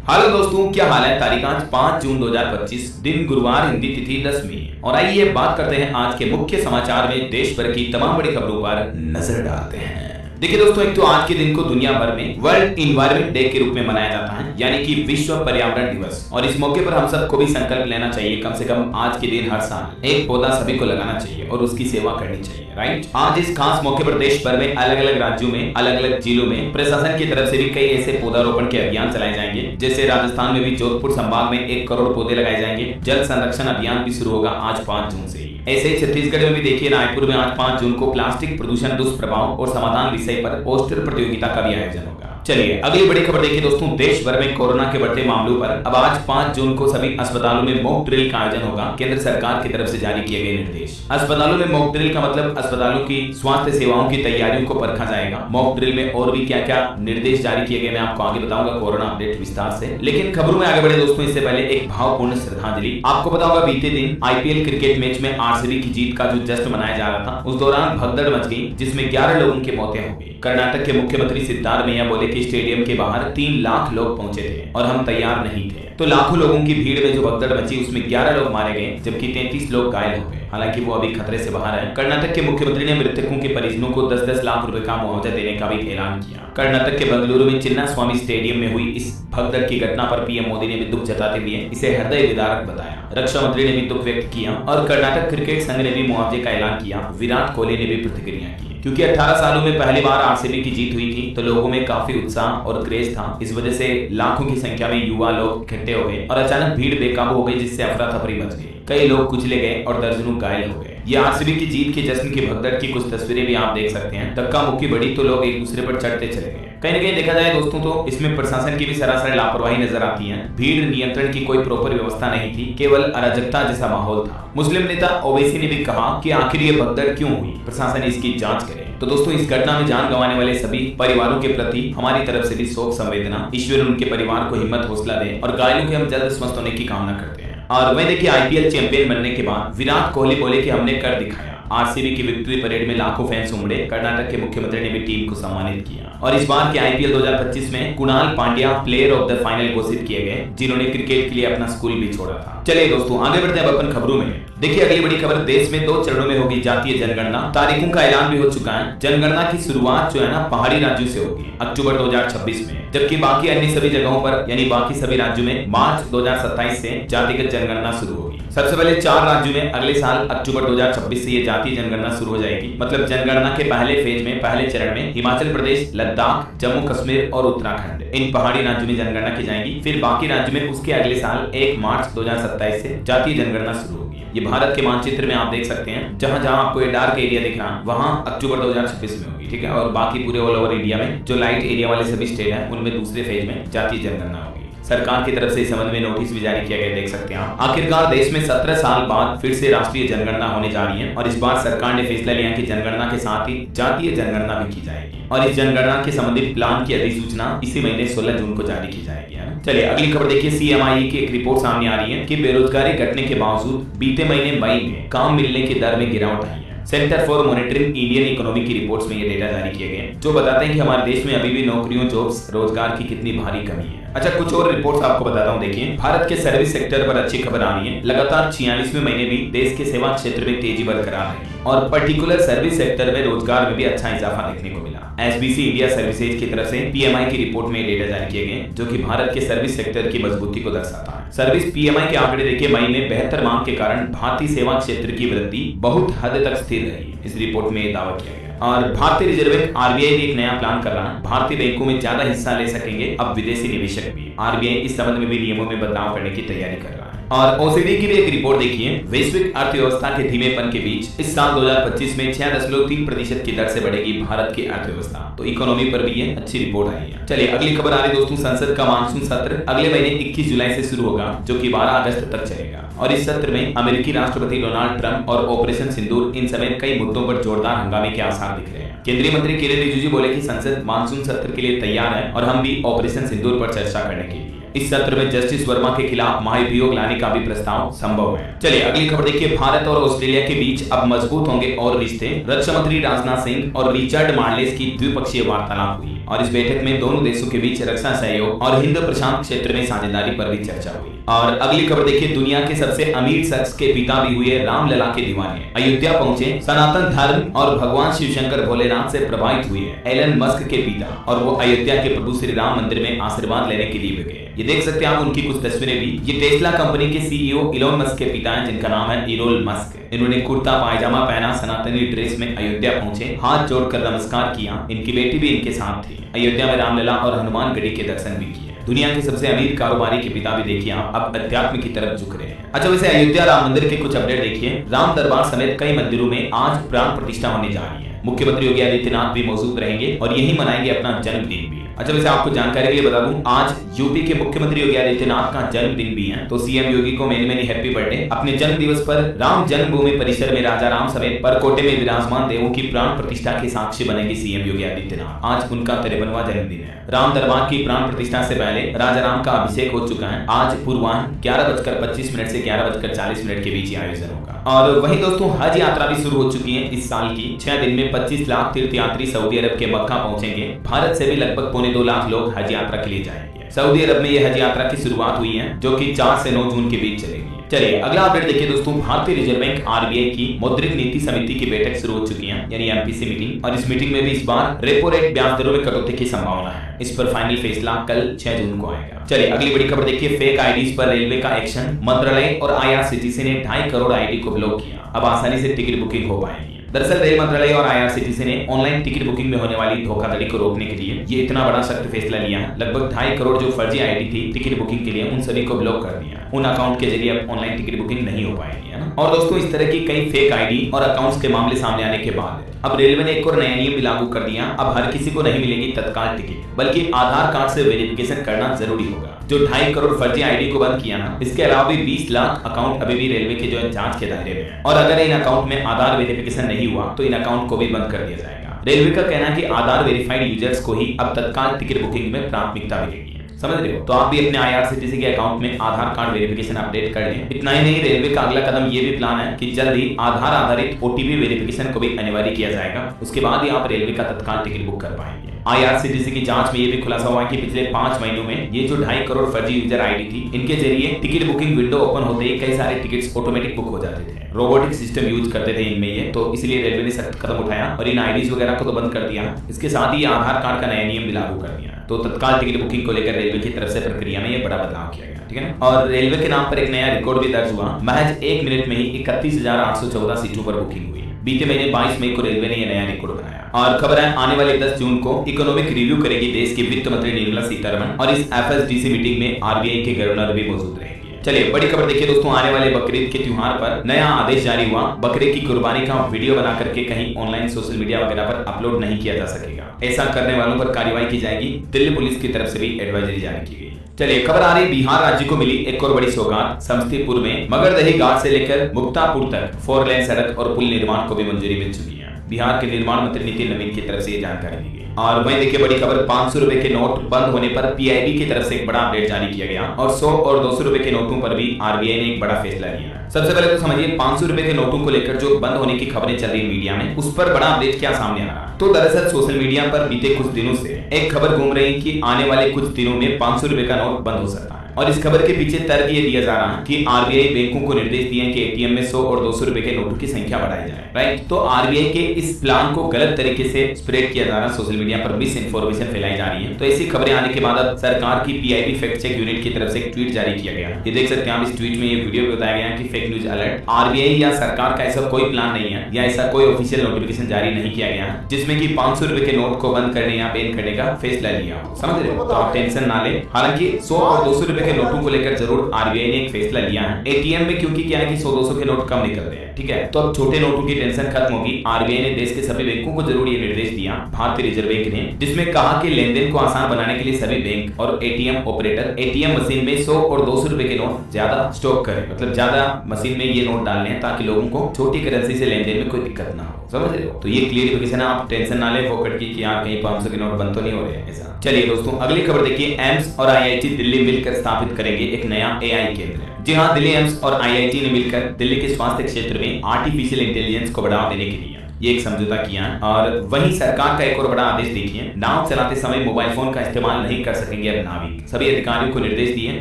Hello दोस्तों, क्या हाल है। तारीख आज 5 जून 2025, दिन गुरुवार, हिंदी तिथि 10वीं। और आइए बात करते हैं आज के मुख्य समाचार में देश भर की तमाम बड़ी खबरों पर नजर डालते हैं। देखिए दोस्तों, एक तो आज के दिन को दुनिया भर में वर्ल्ड इन्वायरमेंट डे के रूप में मनाया जाता है, यानी कि विश्व पर्यावरण दिवस। और इस मौके पर हम सबको भी संकल्प लेना चाहिए, कम से कम आज के दिन हर साल एक पौधा सभी को लगाना चाहिए और उसकी सेवा करनी चाहिए। राइट, आज इस खास मौके पर देश भर में अलग अलग राज्यों में, अलग अलग जिलों में प्रशासन की तरफ से भी कई ऐसे पौधारोपण के अभियान चलाए जाएंगे। जैसे राजस्थान में भी जोधपुर संभाग में 1 करोड़ पौधे लगाए जाएंगे। जल संरक्षण अभियान भी शुरू होगा आज 5 जून से ही। ऐसे ही छत्तीसगढ़ में भी देखिए, रायपुर में आज 5 जून को प्लास्टिक प्रदूषण दुष्प्रभाव और समाधान विषय पर पोस्टर प्रतियोगिता का भी आयोजन होगा। चलिए अगली बड़ी खबर देखिए दोस्तों, देश भर में कोरोना के बढ़ते मामलों पर अब आज 5 जून को सभी अस्पतालों में मॉक ड्रिल का आयोजन होगा। केंद्र सरकार की तरफ से जारी किए गए निर्देश। अस्पतालों में मॉक ड्रिल का मतलब अस्पतालों की स्वास्थ्य सेवाओं की तैयारियों को परखा जाएगा। मॉक ड्रिल में और भी क्या क्या निर्देश जारी किए गए मैं आपको आगे बताऊंगा कोरोना अपडेट विस्तार से। लेकिन खबरों में आगे बढ़े दोस्तों, इससे पहले एक भावपूर्ण श्रद्धांजलि। आपको पता होगा बीते दिन आईपीएल क्रिकेट मैच में आरसीबी की जीत का जो जश्न मनाया जा रहा था, उस दौरान भगदड़ मच गई जिसमें 11 लोगों की मौतें हो गई। कर्नाटक के मुख्यमंत्री सिद्धारमैया बोले कि स्टेडियम के बाहर 3 लाख लोग पहुंचे थे और हम तैयार नहीं थे। तो लाखों लोगों की भीड़ में जो भगदड़ मची उसमें 11 लोग मारे गए जबकि 33 लोग घायल हो गए। हालांकि वो अभी खतरे से बाहर है। कर्नाटक के मुख्यमंत्री ने मृतकों के परिजनों को 10-10 लाख रुपए का मुआवजा देने का भी ऐलान किया। कर्नाटक के बेंगलुरु में चिन्ना स्वामी स्टेडियम में हुई इस भगदड़ की घटना पर पीएम मोदी ने भी दुख जताते हुए इसे हृदय विदारक बताया। रक्षा मंत्री ने भी दुख व्यक्त किया और कर्नाटक क्रिकेट संघ ने भी मुआवजे का ऐलान किया। विराट कोहली ने भी प्रतिक्रिया की। क्योंकि 18 सालों में पहली बार आरसीबी की जीत हुई थी तो लोगों में काफी उत्साह और क्रेज था। इस वजह से लाखों की संख्या में युवा लोग इकट्ठे हो गए और अचानक भीड़ बेकाबू हो गई, जिससे अफरा तफरी मच गई। कई लोग कुचले गए और दर्जनों घायल हो गए। ये आरसीबी की जीत के जश्न की भगदड़ की कुछ तस्वीरें भी आप देख सकते हैं। धक्का मुक्की बढ़ी तो लोग एक दूसरे पर चढ़ते चले गए। कहीं न कहीं देखा जाए दोस्तों तो इसमें प्रशासन की भी सरासर लापरवाही नजर आती है। भीड़ नियंत्रण की कोई प्रॉपर व्यवस्था नहीं थी, केवल अराजकता जैसा माहौल था। मुस्लिम नेता ओवैसी ने भी कहा कि आखिर ये भगदड़ क्यों हुई, प्रशासन इसकी जांच करे। तो दोस्तों, इस घटना में जान गंवाने वाले सभी परिवारों के प्रति हमारी तरफ से भी शोक संवेदना। ईश्वर उनके परिवार को हिम्मत हौसला दे और घायलों के हम जल्द स्वस्थ होने की कामना करते हैं। और वह देखिए, आईपीएल चैंपियन बनने के बाद विराट कोहली बोले कि हमने कर दिखाया। आरसीबी की विक्ट्री परेड में लाखों फैंस उमड़े। कर्नाटक के मुख्यमंत्री ने भी टीम को सम्मानित किया। और इस बार के आईपीएल 2025 में Kunal Pandya player of the final घोषित किए गए, जिन्होंने क्रिकेट के लिए अपना स्कूल भी छोड़ा था। चलिए दोस्तों, आगे बढ़ते हैं अपन खबरों में। देखिए अगली बड़ी खबर, देश में 2 चरणों में होगी जातीय जनगणना। तारीखों का ऐलान भी हो चुका है। जनगणना की शुरुआत जो है ना पहाड़ी राज्यों से होगी अक्टूबर 2026 में, जबकि बाकी अन्य सभी जगहों पर यानी बाकी सभी राज्यों में मार्च 2027 से जातिगत जनगणना शुरू होगी। सबसे पहले 4 राज्यों में अगले साल अक्टूबर 2026 से ये जातीय जनगणना शुरू हो जाएगी। मतलब जनगणना के पहले फेज में, पहले चरण में हिमाचल प्रदेश, लद्दाख, जम्मू कश्मीर और उत्तराखंड, इन पहाड़ी राज्यों में जनगणना की जाएगी। फिर बाकी राज्यों में उसके अगले साल 1 मार्च 2027 से जातीय जनगणना शुरू होगी। ये भारत के मानचित्र में आप देख सकते हैं, जहां जहां आपको ये डार्क एरिया दिख रहा है वहां अक्टूबर 2026 में होगी। ठीक है, और बाकी पूरे ऑल ओवर इंडिया में जो लाइट एरिया वाले सभी स्टेट हैं उनमें दूसरे फेज में जातीय जनगणना होगी। सरकार की तरफ से इस संबंध में नोटिस भी जारी किया गया, देख सकते हैं आप। आखिरकार देश में 17 साल बाद फिर से राष्ट्रीय जनगणना होने जा रही है और इस बार सरकार ने फैसला लिया कि जनगणना के साथ ही जातीय जनगणना भी की जाएगी। और इस जनगणना के संबंधित प्लान की अधिसूचना इसी महीने 16 जून को जारी की जाएगी। चलिए अगली खबर देखिए, सीएमआई की एक रिपोर्ट सामने आ रही है कि बेरोजगारी घटने के बावजूद बीते महीने मई में काम मिलने की दर में गिरावट आई है। Centre for monitoring Indian economy की रिपोर्ट्स में ये डेटा जारी किए गए जो बताते हैं कि हमारे देश में अभी भी नौकरियों, जॉब्स, रोजगार की कितनी भारी कमी है। अच्छा, कुछ और रिपोर्ट्स आपको बताता हूं। देखिए, भारत के सर्विस सेक्टर पर अच्छी खबर आ रही है। लगातार 46वें महीने भी देश के सेवा क्षेत्र में तेजी बरकरार है और पर्टिकुलर सर्विस सेक्टर में रोजगार में भी अच्छा इजाफा देखने को मिला। एसबीसी इंडिया सर्विसेज की तरफ से पीएमआई की रिपोर्ट में डेटा जारी किए गए जो कि भारत के सर्विस सेक्टर की मजबूती को दर्शाता है। सर्विस पीएमआई के आंकड़े देखिए, मई में बेहतर मांग के कारण भारतीय सेवा क्षेत्र की वृद्धि बहुत हद तक स्थिर रही। इस रिपोर्ट में दावा किया गया। और भारतीय रिजर्व बैंक आरबीआई भी एक नया प्लान कर रहा है। भारतीय बैंकों में ज्यादा हिस्सा ले सकेंगे अब विदेशी निवेशक भी। आरबीआई इस संबंध में भी नियमों में बदलाव करने की तैयारी कर रहा है। और ओसीडी की भी एक रिपोर्ट देखिए, वैश्विक अर्थव्यवस्था के धीमेपन के बीच इस साल 2025 में 6.3% की दर से बढ़ेगी भारत की अर्थव्यवस्था। तो इकोनॉमी पर भी ये अच्छी रिपोर्ट आई है। चलिए अगली खबर आ रही दोस्तों, संसद का मानसून सत्र अगले महीने 21 जुलाई से शुरू होगा जो कि 12 अगस्त तक चलेगा। और इस सत्र में अमेरिकी राष्ट्रपति डोनाल्ड ट्रंप और ऑपरेशन सिंदूर इन समेत कई मुद्दों पर जोरदार हंगामे के आसार दिख रहे हैं। केंद्रीय मंत्री किरेन रिजिजू बोले कि संसद मानसून सत्र के लिए तैयार है और हम भी ऑपरेशन सिंदूर पर चर्चा करने के लिए। इस सत्र में जस्टिस वर्मा के खिलाफ महाभियोग लाने का भी प्रस्ताव संभव है। चलिए अगली खबर देखिए, भारत और ऑस्ट्रेलिया के बीच अब मजबूत होंगे और रिश्ते। रक्षा मंत्री राजनाथ सिंह और रिचर्ड मार्लेस की द्विपक्षीय वार्तालाप हुई। और इस बैठक में दोनों देशों के बीच रक्षा सहयोग और हिंद प्रशांत क्षेत्र में साझेदारी पर भी चर्चा हुई। और अगली खबर देखिए, दुनिया के सबसे अमीर शख्स के पिता भी हुए रामलला के दीवाने। अयोध्या पहुंचे, सनातन धर्म और भगवान शिव शंकर भोलेनाथ से प्रभावित हुए एलन मस्क के पिता, और वो अयोध्या के प्रभु श्री राम मंदिर में आशीर्वाद लेने के लिए गए। ये देख सकते हैं आप उनकी कुछ तस्वीरें भी। ये टेस्ला कंपनी के सीईओ इलोन मस्क के पिता हैं, जिनका नाम है इलोन मस्क। इन्होंने कुर्ता पायजामा पहना, सनातनी ड्रेस में अयोध्या पहुंचे, हाथ जोड़कर नमस्कार किया। इनकी बेटी भी इनके साथ थी। अयोध्या में रामलला और हनुमान गढ़ी के दर्शन भी किए। दुनिया के सबसे अमीर कारोबारी के पिता भी देखिए आप अब अध्यात्म की तरफ झुक रहे हैं। अच्छा, वैसे अयोध्या राम मंदिर के कुछ अपडेट देखिए। राम दरबार समेत कई मंदिरों में आज प्राण प्रतिष्ठा होने जा रही है। मुख्यमंत्री योगी आदित्यनाथ भी मौजूद रहेंगे और यही मनाएंगे अपना जन्मदिन भी। अच्छा, वैसे आपको जानकारी के लिए बता दूं, आज यूपी के मुख्यमंत्री योगी आदित्यनाथ का जन्मदिन भी है। तो सीएम योगी को मेनी मेनी हैप्पी बर्थडे। अपने जन्म दिवस पर राम जन्मभूमि परिसर में राजा राम समेत परकोटे में विराजमान देवों की प्राण प्रतिष्ठा के साक्षी बनेंगे सीएम योगी आदित्यनाथ। आज उनका 53वां जन्मदिन है। राम दरबार की प्राण प्रतिष्ठा से पहले राजा राम का अभिषेक हो चुका है। आज पूर्वाह्न 11:25 से 11:40 के बीच ही आयोजन होगा। और वहीं दोस्तों, हज यात्रा भी शुरू हो चुकी है। इस साल की 6 दिन में 25 लाख तीर्थयात्री सऊदी अरब के मक्का पहुंचेंगे। भारत से भी लगभग 2.25 लाख लोग हज यात्रा के लिए जाएंगे। सऊदी अरब में यह हज यात्रा की शुरुआत हुई है, जो कि 4 से 9 जून के बीच चलेगी। चलिए अगला अपडेट देखिए दोस्तों, भारतीय रिजर्व बैंक आरबीआई की मौद्रिक नीति समिति की बैठक शुरू हो चुकी है, यानी एमपीसी मीटिंग। और इस मीटिंग में भी इस बार रेपो रेट ब्याज दरों में कटौती की संभावना है। इस पर फाइनल फैसला कल 6 जून को आएगा। चलिए अगली बड़ी खबर देखिए, फेक आईडीज पर रेलवे का एक्शन। मंत्रालय और आईआरसीटीसी ने 2.5 करोड़ आईडी को ब्लॉक किया। अब आसानी से टिकट बुकिंग हो पाएगी। दरअसल रेल मंत्रालय और आईआरसीटीसी ने ऑनलाइन टिकट बुकिंग में होने वाली धोखाधड़ी को रोकने के लिए ये इतना बड़ा सख्त फैसला लिया है। लगभग 2.5 करोड़ जो फर्जी आईडी थी टिकट बुकिंग के लिए, उन सभी को ब्लॉक कर दिया। उन अकाउंट के जरिए अब ऑनलाइन टिकट बुकिंग नहीं हो पाएगी, है ना। और दोस्तों, इस तरह की कई फेक आईडी और अकाउंट्स के मामले सामने आने के बाद अब रेलवे ने एक और नया नियम भी लागू कर दिया। अब हर किसी को नहीं मिलेगी तत्काल टिकट, बल्कि आधार कार्ड से वेरिफिकेशन करना जरूरी होगा। जो 2.5 करोड़ फर्जी आईडी को बंद किया ना, इसके अलावा भी 20 लाख अकाउंट अभी भी रेलवे के जो है जांच के दायरे में है। और अगर इन अकाउंट में आधार वेरिफिकेशन नहीं हुआ तो इन अकाउंट को भी बंद कर दिया जाएगा। रेलवे का कहना है कि आधार वेरीफाइड यूजर्स को ही अब तत्काल टिकट बुकिंग में प्राथमिकता मिलेगी। समझ रहे हो? तो आप भी अपने आईआरसीटीसी के अकाउंट में आधार कार्ड वेरिफिकेशन अपडेट कर लें। इतना ही नहीं, रेलवे का अगला कदम ये भी प्लान है कि जल्द ही आधार आधारित ओटीपी वेरिफिकेशन को भी अनिवार्य किया जाएगा। उसके बाद ही आप रेलवे का तत्काल टिकट बुक कर पाएंगे। आईआरसीटीसी की जांच में ये भी खुलासा हुआ कि पिछले 5 महीनों में ये जो 2.5 करोड़ फर्जी यूजर आईडी थी, इनके जरिए टिकट बुकिंग विंडो ओपन होते ही कई सारे टिकट्स ऑटोमेटिक बुक हो जाते थे। रोबोटिक सिस्टम यूज करते थे इनमें ये, तो इसलिए रेलवे ने सख्त कदम उठाया और इन आईडीज वगैरह को तो बंद कर दिया। इसके साथ ही आधार कार्ड का नया नियम भी लागू कर दिया। तो तत्काल टिकट बुकिंग को लेकर रेलवे की तरफ से प्रक्रिया में ये बड़ा बदलाव किया गया, ठीक है ना। और रेलवे के नाम पर एक नया रिकॉर्ड भी दर्ज हुआ। महज 1 मिनट में ही 31,814 सीटों पर बुकिंग हुई। बीते महीने 22 मई को रेलवे ने यह नया रिकॉर्ड बनाया। और खबर है, आने वाले 10 जून को इकोनॉमिक रिव्यू करेगी देश की वित्त मंत्री निर्मला सीतारमण, और इस एफएसडीसी मीटिंग में आरबीआई के गवर्नर भी मौजूद रहेंगे। चलिए बड़ी खबर देखिए दोस्तों, आने वाले बकरीद के त्योहार पर नया आदेश जारी हुआ। बकरे की कुर्बानी का वीडियो बना करके कहीं ऑनलाइन सोशल मीडिया वगैरह पर अपलोड नहीं किया जा सकेगा। ऐसा करने वालों पर कार्रवाई की जाएगी। दिल्ली पुलिस की तरफ से भी एडवाइजरी जारी की गई। चलिए खबर आ रही, बिहार राज्य को मिली एक और बड़ी सौगात। समस्तीपुर में मगरदही घाट से लेकर मुक्तापुर तक 4 लेन सड़क और पुल निर्माण को भी मंजूरी मिल चुकी है। बिहार के निर्माण मंत्री नितिन नवीन की तरफ से ये जानकारी दी गई। और वहीं देखिए बड़ी खबर, 500 रुपए के नोट बंद होने पर पीआईबी की तरफ से एक बड़ा अपडेट जारी किया गया। और 100 और 200 रुपए के नोटों पर भी आरबीआई ने एक बड़ा फैसला लिया। सबसे पहले तो समझिए, 500 रुपए के नोटों को लेकर जो बंद होने की खबरें चल रही मीडिया में, उस पर बड़ा अपडेट क्या सामने आ रहा है। तो दरअसल सोशल मीडिया पर बीते कुछ दिनों से एक खबर घूम रही है कि आने वाले कुछ दिनों में 500 रुपए का नोट बंद हो सकता है। और इस खबर के पीछे तर्क ये दिया जा रहा है कि आरबीआई बैंकों को निर्देश दिए कि एटीएम में 100 और 200 रुपए के नोटों की संख्या बढ़ाई जाए। राइट, तो आरबीआई के इस प्लान को गलत तरीके से स्प्रेड किया जा रहा है। सोशल मीडिया पर मिस इन्फॉर्मेशन फैलाई जा रही है। तो ऐसी खबरें आने के बाद अब सरकार की पीआईबी फैक्ट चेक यूनिट की तरफ से एक ट्वीट जारी किया गया। ये देख सकते हैं आप, इस ट्वीट में ये वीडियो भी बताया गया कि फेक न्यूज अलर्ट। आरबीआई या सरकार का ऐसा कोई प्लान नहीं है या ऐसा कोई ऑफिशियल नोटिफिकेशन जारी नहीं किया गया जिसमें कि 500 रुपए के नोट को बंद करने या बैन करने का फैसला लिया हो। समझ रहे हो? तो आप टेंशन ना ले। हालांकि 100 और 200 रुपए के नोटों को लेकर जरूर आरबीआई ने एक फैसला लिया है। एटीएम में क्योंकि क्या है कि 100-200 के नोट कम निकलते हैं, ठीक है। तो अब छोटे नोटों की टेंशन खत्म होगी। आरबीआई ने देश के सभी बैंकों को जरूर ये निर्देश दिया, भारतीय रिजर्व बैंक ने, जिसमें कहा कि लेनदेन को आसान बनाने के लिए सभी बैंक और एटीएम ऑपरेटर एटीएम मशीन में 100 और 200 रुपए के नोट ज्यादा स्टॉक करें। मतलब ज्यादा मशीन में ये नोट डालने हैं ताकि लोगों को छोटी करेंसी से लेनदेन में कोई दिक्कत ना हो। समझ रहे हो? तो ये क्लियरिफिकेशन है, आप टेंशन ना ले फोकट की कि यार कहीं 500 के नोट बंद तो नहीं हो रहे हैं ऐसा। चलिए दोस्तों अगली खबर देखिए, एम्स और आईआईटी दिल्ली मिलकर स्थापित करेंगे एक नया एआई केंद्र। जी हाँ, दिल्ली एम्स और आईआईटी ने मिलकर दिल्ली के स्वास्थ्य क्षेत्र में आर्टिफिशियल इंटेलिजेंस को बढ़ावा देने के लिए ये एक समझौता किया है। और वहीं सरकार का एक और बड़ा आदेश देखिए, नाव चलाते समय मोबाइल फोन का इस्तेमाल नहीं कर सकेंगे अब नाविक। सभी अधिकारियों को निर्देश दिए,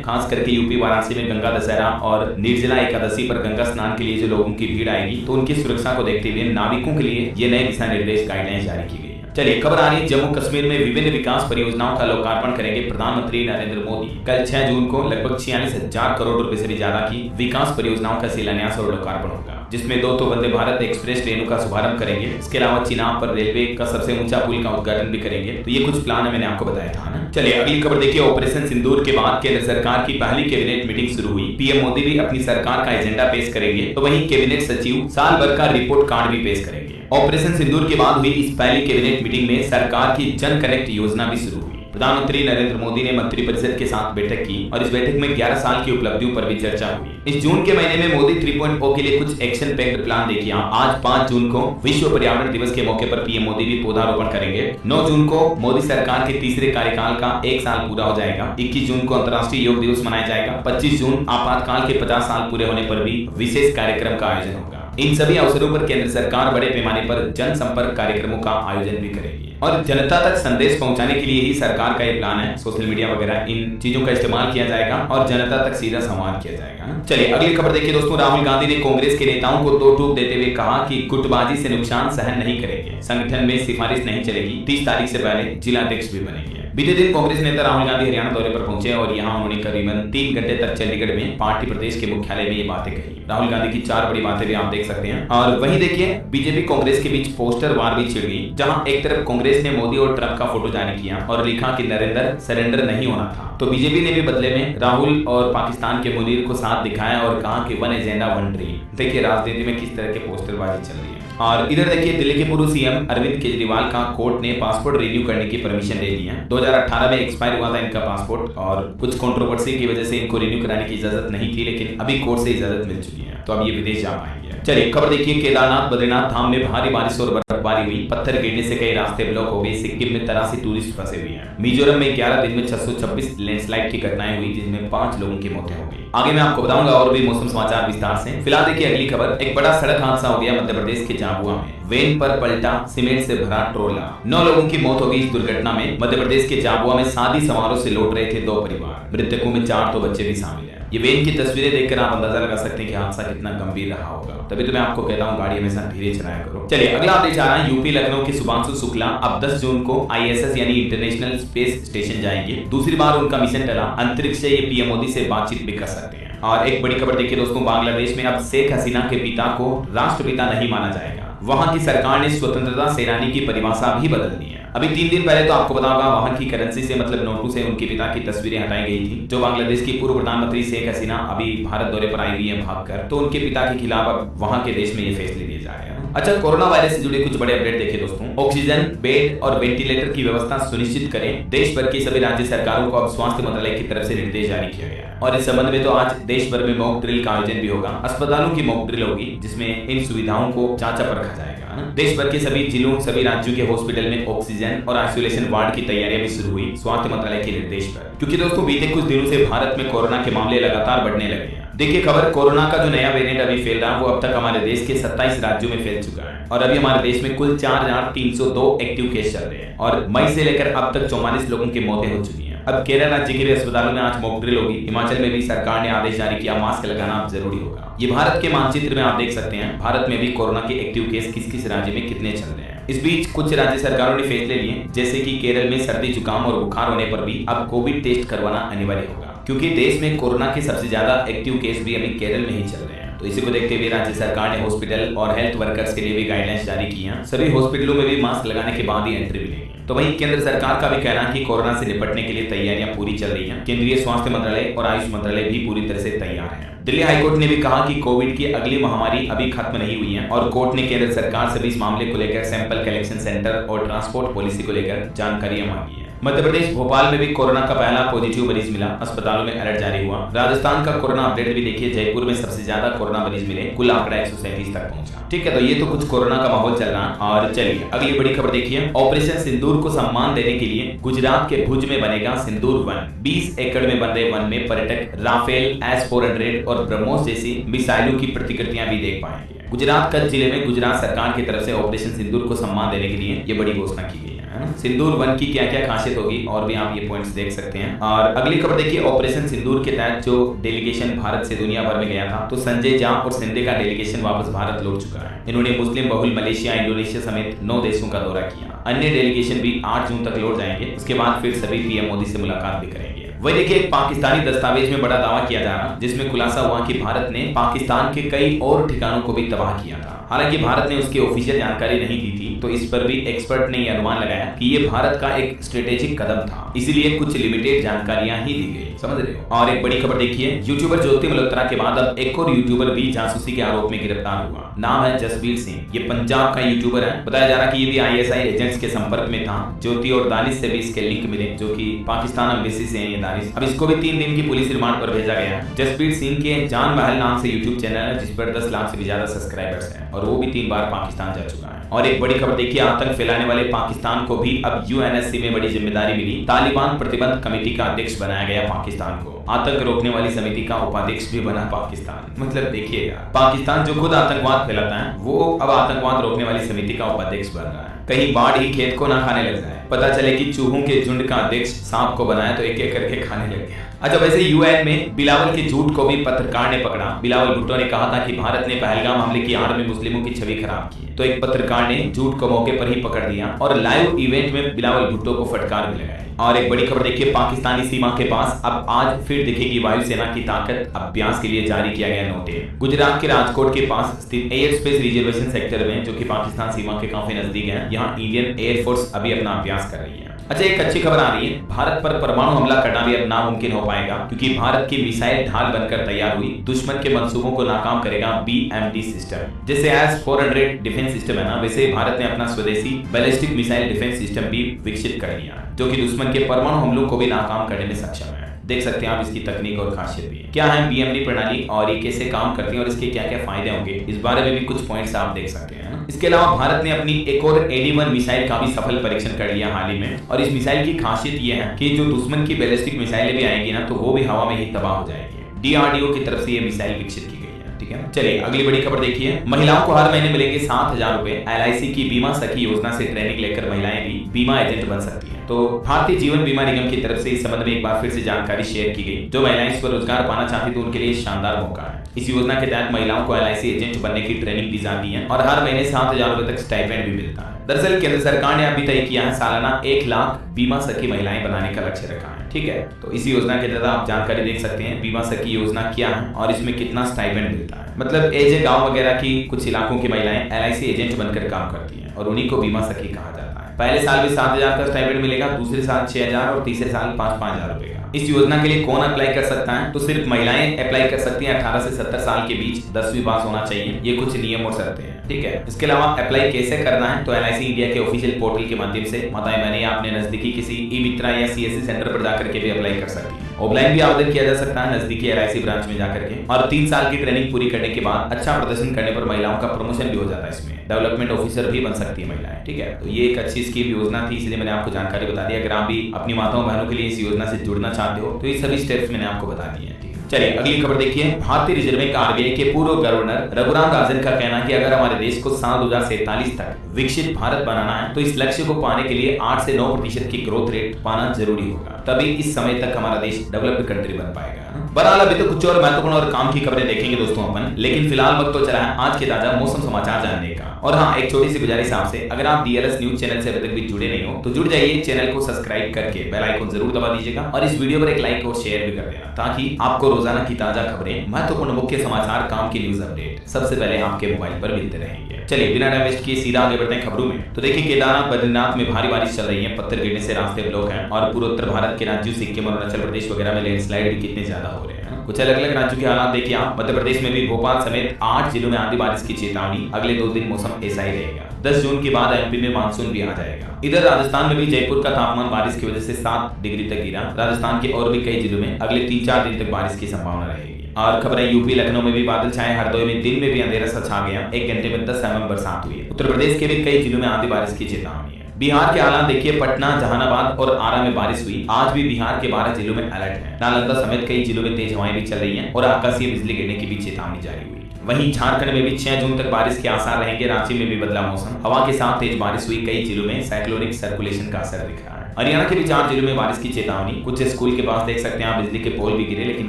खास करके यूपी वाराणसी में गंगा दशहरा और निर्जला एकादशी पर गंगा स्नान के लिए जो लोगों की भीड़ आएगी, तो उनकी सुरक्षा को देखते हुए नाविकों के लिए ये नए दिशा निर्देश गाइडलाइन जारी की गई। चलिए खबर आ रही है, जम्मू कश्मीर में विभिन्न विकास परियोजनाओं का लोकार्पण करेंगे प्रधानमंत्री नरेंद्र मोदी। कल 6 जून को लगभग 46,000 करोड़ रुपए से भी ज्यादा की विकास परियोजनाओं का शिलान्यास और लोकार्पण होगा, जिसमें 2 तो वंदे भारत एक्सप्रेस ट्रेनों का शुभारंभ करेंगे। इसके अलावा चिनाब पर रेलवे का सबसे ऊंचा पुल का उद्घाटन भी करेंगे। तो ये कुछ प्लान है, मैंने आपको बताया था ना। चलिए अगली खबर देखिए, ऑपरेशन सिंदूर के बाद केंद्र सरकार की पहली कैबिनेट मीटिंग शुरू हुई। पीएम मोदी भी अपनी सरकार का एजेंडा पेश करेंगे, तो वहीं कैबिनेट सचिव साल भर का रिपोर्ट कार्ड भी पेश करेंगे। ऑपरेशन सिंदूर के बाद हुई इस पहली कैबिनेट मीटिंग में सरकार की जन कनेक्ट योजना भी शुरू हुई। प्रधानमंत्री नरेंद्र मोदी ने मंत्रिपरिषद के साथ बैठक की और इस बैठक में 11 साल की उपलब्धियों पर भी चर्चा हुई। इस जून के महीने में मोदी 3.0 के लिए कुछ एक्शन पैक्ड प्लान देखिए। आज 5 जून को विश्व पर्यावरण दिवस के मौके पर पीएम मोदी भी पौधारोपण करेंगे। 9 जून को मोदी सरकार के तीसरे कार्यकाल का 1 साल पूरा हो जाएगा। 21 जून को अंतर्राष्ट्रीय योग दिवस मनाया जाएगा। 25 जून आपातकाल के 50 साल पूरे होने पर भी विशेष कार्यक्रम का आयोजन होगा। इन सभी अवसरों पर केंद्र सरकार बड़े पैमाने पर जनसंपर्क कार्यक्रमों का आयोजन भी करेगी और जनता तक संदेश पहुंचाने के लिए ही सरकार का ये प्लान है। सोशल मीडिया वगैरह इन चीजों का इस्तेमाल किया जाएगा और जनता तक सीधा संवाद किया जाएगा। चलिए अगली खबर देखिए दोस्तों, राहुल गांधी ने कांग्रेस के नेताओं को 2 टूक देते हुए कहा कि गुटबाजी से नुकसान सहन नहीं करेंगे, संगठन में सिफारिश नहीं चलेगी, 30 तारीख से पहले जिलाध्यक्ष भी बनेंगे। बीते दिन कांग्रेस नेता राहुल गांधी हरियाणा दौरे पर पहुंचे और यहां उन्होंने करीबन 3 घंटे तक चंडीगढ़ में पार्टी प्रदेश के मुख्यालय में ये बातें कही। राहुल गांधी की 4 बड़ी बातें भी आप देख सकते हैं। और वहीं देखिए बीजेपी कांग्रेस के बीच पोस्टर वार भी छिड़ गई, जहां एक तरफ कांग्रेस ने मोदी और ट्रंप का फोटो जारी किया और लिखा कि नरेंद्र सरेंडर नहीं होना था, तो बीजेपी ने भी बदले में राहुल और पाकिस्तान के मुनीर को साथ दिखाया और कहा कि वन एजेंडा वन ड्रीम। देखिए राजनीति में किस तरह के पोस्टरबाजी चल रही है। और इधर देखिए दिल्ली के पूर्व सीएम अरविंद केजरीवाल का कोर्ट ने पासपोर्ट रिन्यू करने की परमिशन ले ली है। 2018 में एक्सपायर हुआ था इनका पासपोर्ट और कुछ कंट्रोवर्सी की वजह से इनको रिन्यू कराने की इजाजत नहीं थी, लेकिन अभी कोर्ट से इजाजत मिल चुकी है, तो अब ये विदेश जा पाएंगे। चलिए खबर देखिए, केदारनाथ बद्रीनाथ धाम में भारी बारिश और बर्फबारी हुई, पत्थर गिरने से कई रास्ते ब्लॉक हो गए। सिक्किम में 83 टूरिस्ट फंसे हुए हैं। मिजोरम में 11 दिन में 626 लैंडस्लाइड की घटनाएं हुई, जिसमें 5 लोगों की मौतें हो गई। आगे मैं आपको बताऊंगा और भी मौसम समाचार विस्तार से। फिलहाल देखिए अगली खबर, एक बड़ा सड़क हादसा हो गया मध्य प्रदेश के झाबुआ में। वैन पर पलटा सीमेंट से भरा ट्रोला, 9 लोगों की मौत हो गई इस दुर्घटना में। मध्य प्रदेश के झाबुआ में शादी समारोह से लौट रहे थे 2 परिवार, मृतकों में 4 तो बच्चे भी शामिल हैं। ये वैन की तस्वीरें देखकर आप अंदाजा लगा सकते हैं कि हादसा कितना गंभीर रहा होगा। तभी तो मैं आपको कहता हूँ गाड़ी हमेशा धीरे चलाया करो। चलिए अगला अपडेट आ रहा है, यूपी लखनऊ के शुभांशु शुक्ला अब 10 जून को ISS यानी इंटरनेशनल स्पेस स्टेशन जाएंगे। दूसरी बार उनका मिशन टला, अंतरिक्ष से ये पीएम मोदी से बातचीत भी कर सकते हैं। और एक बड़ी खबर देखिए दोस्तों, बांग्लादेश में अब शेख हसीना के पिता को राष्ट्रपिता नहीं माना जाएगा। वहां की सरकार ने स्वतंत्रता सेनानी की परिभाषा भी बदल दी है। अभी 3 दिन पहले तो आपको बताऊंगा वहां की करेंसी से मतलब नोटों से उनके पिता की तस्वीरें हटाई गई थी। जो बांग्लादेश की पूर्व प्रधानमंत्री शेख हसीना अभी भारत दौरे पर आई हुई है भागकर, तो उनके पिता के खिलाफ अब वहां के देश में ये फैसले लिए जा रहे हैं। अच्छा, कोरोना वायरस से जुड़े कुछ बड़े अपडेट देखिए दोस्तों। ऑक्सीजन, बेड और वेंटिलेटर की व्यवस्था सुनिश्चित करें। देश भर की सभी राज्य सरकारों को अब स्वास्थ्य मंत्रालय की तरफ से निर्देश जारी किया गया है और इस संबंध में तो आज देश भर में मॉक ड्रिल का आयोजन भी होगा। अस्पतालों की मॉक ड्रिल होगी जिसमें इन सुविधाओं को जांचा पर रखा जाएगा। देश भर के सभी जिलों सभी राज्यों के हॉस्पिटल में ऑक्सीजन और आइसोलेशन वार्ड की तैयारियां भी शुरू हुई स्वास्थ्य मंत्रालय के निर्देश पर, क्योंकि दोस्तों बीते कुछ दिनों से भारत में कोरोना के मामले लगातार बढ़ने लगे हैं। देखिए खबर, कोरोना का जो नया वेरिएंट अभी फैल रहा है वो अब तक हमारे देश के 27 राज्यों में फैल चुका है और अभी हमारे देश में कुल 4,302 एक्टिव केस चल रहे हैं और मई से लेकर अब तक 44 लोगों की मौतें हो चुकी हैं। अब केरल राज्य के भी अस्पतालों में आज मॉक ड्रिल होगी। हिमाचल में भी सरकार ने आदेश जारी किया, मास्क लगाना अब जरूरी होगा। ये भारत के मानचित्र में आप देख सकते हैं भारत में भी कोरोना के एक्टिव केस किस किस राज्य में कितने चल रहे हैं। इस बीच कुछ राज्य सरकारों ने फैसले लिए, जैसे कि केरल में सर्दी जुकाम और बुखार होने पर भी अब कोविड टेस्ट करवाना अनिवार्य होगा, क्योंकि देश में कोरोना के सबसे ज्यादा एक्टिव केस भी अभी केरल में ही चल रहे हैं। तो इसी को देखते हुए राज्य सरकार ने हॉस्पिटल और हेल्थ वर्कर्स के लिए भी गाइडलाइंस जारी की हैं। सभी हॉस्पिटलों में भी मास्क लगाने के बाद ही एंट्री मिलेगी। तो वहीं केंद्र सरकार का भी कहना है कि कोरोना से निपटने के लिए तैयारियां पूरी चल रही हैं। केंद्रीय स्वास्थ्य मंत्रालय और आयुष मंत्रालय भी पूरी तरह से तैयार हैं। दिल्ली हाईकोर्ट ने भी कहा कि कोविड की अगली महामारी अभी खत्म नहीं हुई है और कोर्ट ने केंद्र सरकार से भी इस मामले को लेकर सैंपल कलेक्शन सेंटर और ट्रांसपोर्ट पॉलिसी को लेकर जानकारियां मांगी है। मध्य प्रदेश भोपाल में भी कोरोना का पहला पॉजिटिव मरीज मिला, अस्पतालों में अलर्ट जारी हुआ। राजस्थान का कोरोना अपडेट भी देखिए, जयपुर में सबसे ज्यादा कोरोना मरीज मिले, कुल आंकड़ा 137 तक पहुंचा। ठीक है, तो ये तो कुछ कोरोना का माहौल चल रहा है। और चलिए अगली बड़ी खबर देखिए, ऑपरेशन सिंदूर को सम्मान देने के लिए गुजरात के भुज में बनेगा सिंदूर वन। 20 एकड़ में बन रहे वन में पर्यटक राफेल, S-400 और ब्रह्मोस जैसी मिसाइलों की प्रतिकृतियां भी देख पाएंगे। गुजरात कच्छ जिले में गुजरात सरकार की तरफ से ऑपरेशन सिंदूर को सम्मान देने के लिए ये बड़ी घोषणा की गई है। सिंदूर वन की क्या क्या खासियत होगी और भी आप ये पॉइंट्स देख सकते हैं। और अगली खबर देखिए, ऑपरेशन सिंदूर के तहत जो डेलीगेशन भारत से दुनिया भर में गया था, तो संजय झा और सिंधे का डेलीगेशन वापस भारत लौट चुका है। इन्होंने मुस्लिम बहुल मलेशिया, इंडोनेशिया समेत 9 देशों का दौरा किया। अन्य डेलीगेशन भी 8 जून तक लौट जाएंगे। उसके बाद फिर सभी पीएम मोदी से मुलाकात भी करेंगे। वही देखिए, एक पाकिस्तानी दस्तावेज में बड़ा दावा किया जा रहा, जिसमें खुलासा हुआ कि भारत ने पाकिस्तान के कई और ठिकानों को भी तबाह किया था। हालांकि भारत ने उसकी ऑफिशियल जानकारी नहीं दी थी, तो इस पर भी एक्सपर्ट ने यह अनुमान लगाया कि ये भारत का एक स्ट्रेटेजिक कदम था, इसीलिए कुछ लिमिटेड जानकारियां ही दी गई। समझ रहे हो। और एक बड़ी खबर देखिए, यूट्यूबर ज्योति मल्होत्रा के बाद अब एक और यूट्यूबर भी जासूसी के आरोप में गिरफ्तार हुआ। नाम है जसबीर सिंह। ये पंजाब का यूट्यूबर है। बताया जा रहा कि ये भी आईएसआई एजेंट्स के संपर्क में था। ज्योति और दानिश से भी इसके लिंक मिले, जो कि पाकिस्तान एम्बेसी से हैं ये दानिश। अब इसको भी 3 दिन की पुलिस रिमांड पर भेजा गया है। जसबीर सिंह के जान महल नाम से यूट्यूब चैनल है, जिस पर 10 लाख से भी ज्यादा सब्सक्राइबर्स हैं, और वो भी 3 बार पाकिस्तान जा चुका है। और एक बड़ी खबर देखिए, आतंक फैलाने वाले पाकिस्तान को भी अब यूएनएससी में बड़ी जिम्मेदारी मिली। तालिबान प्रतिबंध कमेटी का अध्यक्ष बनाया गया पाकिस्तान को। आतंक रोकने वाली समिति का उपाध्यक्ष भी बना पाकिस्तान। मतलब देखिए यार, पाकिस्तान जो खुद आतंकवाद फैलाता है, वो अब आतंकवाद रोकने वाली समिति का उपाध्यक्ष बन रहा है। कहीं बाढ़ ही खेत को ना खाने लग जाए। पता चले कि चूहों के झुंड का अध्यक्ष सांप को बनाया तो एक एक करके खाने लग गया। अच्छा, वैसे यूएन में बिलावल के झूठ को भी पत्रकार ने पकड़ा। बिलावल भुट्टो ने कहा था कि भारत ने पहलगाम हमले की आड़ में मुस्लिमों की छवि खराब की, तो एक पत्रकार ने झूठ को मौके पर ही पकड़ लिया और लाइव इवेंट में बिलावल भुट्टो को फटकार भी लगाई। और एक बड़ी खबर देखिए, पाकिस्तानी सीमा के पास अब आज फिर दिखेगी वायुसेना की ताकत। अभ्यास के लिए जारी किया गया नोटिस। गुजरात के राजकोट के पास स्थित एयर स्पेस रिजर्वेशन सेक्टर में, जो कि पाकिस्तान सीमा के काफी नजदीक है, यहाँ इंडियन एयरफोर्स अभी अपना अभ्यास कर रही है। अच्छा, एक अच्छी खबर आ रही है, भारत पर परमाणु हमला करना भी अब नामुमकिन हो पाएगा, क्योंकि भारत की मिसाइल ढाल बनकर तैयार हुई। दुश्मन के मंसूबों को नाकाम करेगा BMD सिस्टम। जैसे S-400 डिफेंस सिस्टम है ना, वैसे भारत ने अपना स्वदेशी बैलिस्टिक मिसाइल डिफेंस सिस्टम भी विकसित कर लिया, जो कि दुश्मन के परमाणु हमलों को भी नाकाम करने में सक्षम है। देख सकते हैं आप इसकी तकनीक और खासियत भी है। क्या है BMD प्रणाली और ये कैसे काम करती है और इसके क्या क्या फायदे होंगे, इस बारे में भी कुछ पॉइंट्स आप देख सकते हैं। इसके अलावा भारत ने अपनी एक और AD-1 मिसाइल का भी सफल परीक्षण कर लिया हाल ही में। और इस मिसाइल की खासियत ये है कि जो दुश्मन की बैलिस्टिक मिसाइलें भी आएगी ना, तो वो भी हवा में ही तबाह हो जाएगी। DRDO की तरफ से ये मिसाइल विकसित की गई है। ठीक है, चलिए अगली बड़ी खबर देखिए, महिलाओं को हर महीने मिलेंगे 7,000 रुपए। LIC की बीमा सखी योजना से ट्रेनिंग लेकर महिलाएं भी बीमा एजेंट बन सकती हैं। तो भारतीय जीवन बीमा निगम की तरफ से इस संबंध में एक बार फिर से जानकारी शेयर की गई। जो महिलाएं इस पर रोजगार पाना चाहती तो उनके लिए शानदार मौका है। इस योजना के तहत महिलाओं को LIC एजेंट बनने की ट्रेनिंग दी जाती है और हर महीने 7,000 रुपए तक स्टाइपेंड भी मिलता है। दरअसल केंद्र सरकार ने अभी तय किया है सालाना 1 लाख बीमा सखी महिलाएं बनाने का लक्ष्य रखा है। ठीक है, तो इस योजना के तहत आप जानकारी देख सकते हैं बीमा सखी योजना क्या है और इसमें कितना स्टाइपेंड मिलता है। मतलब एजे गांव वगैरह की कुछ इलाकों की महिलाएं LIC एजेंट बनकर काम करती हैं और उन्हीं को बीमा सखी कहा जाता है। पहले साल भी 7,000 का स्टाइपेंड मिलेगा, दूसरे साल 6,000 और तीसरे साल 5,000 रुपए का। इस योजना के लिए कौन अप्लाई कर सकता है, तो सिर्फ महिलाएं अप्लाई कर सकती हैं। 18 से 70 साल के बीच 10वीं पास होना चाहिए, ये कुछ नियम और शर्तें हैं। ठीक है, इसके अलावा अप्लाई कैसे करना है, तो LIC इंडिया के ऑफिशियल पोर्टल के माध्यम से माताएं बहनें अपने नजदीकी किसी ई-मित्रा या CSC सेंटर पर जाकर के भी अप्लाई कर सकती है। ऑफलाइन भी आवेदन किया जा सकता है नजदीकी LIC ब्रांच में जाकर के। और 3 साल की ट्रेनिंग पूरी करने के बाद अच्छा प्रदर्शन करने पर महिलाओं का प्रमोशन भी हो जाता है। इसमें डेवलपमेंट ऑफिसर भी बन सकती है महिलाएं। ठीक है, तो ये एक अच्छी स्कीम योजना थी, इसलिए मैंने आपको जानकारी बता दी। अगर आप भी अपनी माताओं बहनों के लिए इस योजना से जुड़ना चाहते हो तो ये सभी स्टेप्स मैंने आपको बता दिए हैं। चलिए अगली खबर देखिए, भारतीय रिजर्व बैंक RBI के पूर्व गवर्नर रघुराम राजन का कहना है कि अगर हमारे देश को साल 2047 तक विकसित भारत बनाना है तो इस लक्ष्य को पाने के लिए 8 से 9% की ग्रोथ रेट पाना जरूरी होगा, तभी इस समय तक हमारा देश डेवलप्ड कंट्री बन पाएगा। बहरहाल अभी तो कुछ और महत्वपूर्ण और काम की खबरें देखेंगे दोस्तों अपन, लेकिन फिलहाल वक्त तो चला है आज के ताजा मौसम समाचार जानने का। और हाँ, एक छोटी सी गुजारिश आपसे, अगर आप DLS न्यूज चैनल से अभी तक भी जुड़े नहीं हो तो जुड़ जाइए, चैनल को सब्सक्राइब करके बेल आइकन जरूर दबा दीजिएगा और इस वीडियो पर एक लाइक और शेयर भी कर देना, ताकि आपको रोजाना की ताजा खबरें, महत्वपूर्ण मुख्य समाचार, काम की न्यूज अपडेट सबसे पहले आपके मोबाइल पर मिलते रहेंगे। चलिए बिना टाइम वेस्ट किए सीधा आगे बढ़ते हैं खबरों में। तो देखिए, केदारनाथ बद्रीनाथ में भारी बारिश चल रही है, पत्थर गिरने से रास्ते ब्लॉक हैं और पूर्वोत्तर भारत के राज्यों सिक्किम और अरुणाचल प्रदेश वगैरह में लैंडस्लाइड भी कितने ज्यादा हो रहे हैं। कुछ अलग अलग राज्यों के हालात देखिए आप। मध्य प्रदेश में भी भोपाल समेत 8 जिलों में आंधी बारिश की चेतावनी, अगले 2 दिन मौसम ऐसा ही रहेगा। 10 जून के बाद MP में मानसून भी आ जाएगा। इधर राजस्थान में भी जयपुर का तापमान बारिश की वजह से 7 डिग्री तक गिरा। राजस्थान के और भी कई जिलों में अगले 3-4 दिन तक बारिश की संभावना रहेगी। और खबरें यूपी लखनऊ में भी बादल छाए, हरदोई में दिन में भी अंधेरा सा छा गया, 1 घंटे में 10 mm बरसात हुई है। उत्तर प्रदेश के भी कई जिलों में आंधी बारिश की चेतावनी है। बिहार के हालात देखिए, पटना, जहानाबाद और आरा में बारिश हुई। आज भी बिहार के 12 जिलों में अलर्ट है। नालंदा समेत कई जिलों में तेज हवाएं भी चल रही हैं और आकाशीय बिजली गिरने की भी चेतावनी जारी हुई। वहीं झारखंड में भी 6 जून तक बारिश के आसार रहेंगे। रांची में भी बदला मौसम, हवा के साथ तेज बारिश हुई। कई जिलों में साइक्लोनिक सर्कुलेशन का असर दिख रहा है। हरियाणा के भी 4 जिलों में बारिश की चेतावनी। कुछ स्कूल के पास देख सकते हैं आप बिजली के पोल भी गिरे, लेकिन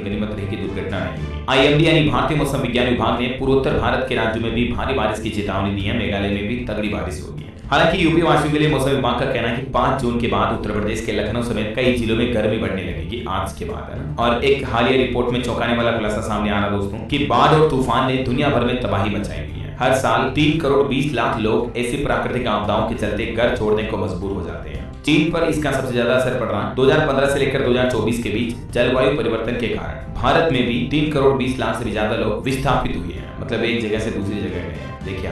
गनीमत रही कि दुर्घटना नहीं हुई। IMD यानी भारतीय मौसम विज्ञान विभाग ने पूर्वोत्तर भारत के राज्यों में भी भारी बारिश की चेतावनी दी है। मेघालय में भी तगड़ी बारिश होगी। हालांकि यूपी वासियों के लिए मौसम विभाग का कहना है कि 5 जून के बाद उत्तर प्रदेश के लखनऊ समेत कई जिलों में गर्मी बढ़ने लगेगी आज के बाद, है ना। और एक हालिया रिपोर्ट में चौंकाने वाला खुलासा सामने आ रहा दोस्तों कि बाढ़ और तूफान ने दुनिया भर में तबाही मचाई हुई है। हर साल 3 करोड़ 20 लाख लोग ऐसी प्राकृतिक आपदाओं के चलते घर छोड़ने को मजबूर हो जाते हैं। चीन पर इसका सबसे ज्यादा असर पड़ रहा है। 2015 से लेकर 2024 के बीच जलवायु परिवर्तन के कारण भारत में भी 3 करोड़ 20 लाख से भी ज्यादा लोग विस्थापित हुए हैं, मतलब एक जगह से दूसरी जगह गए हैं। देखिए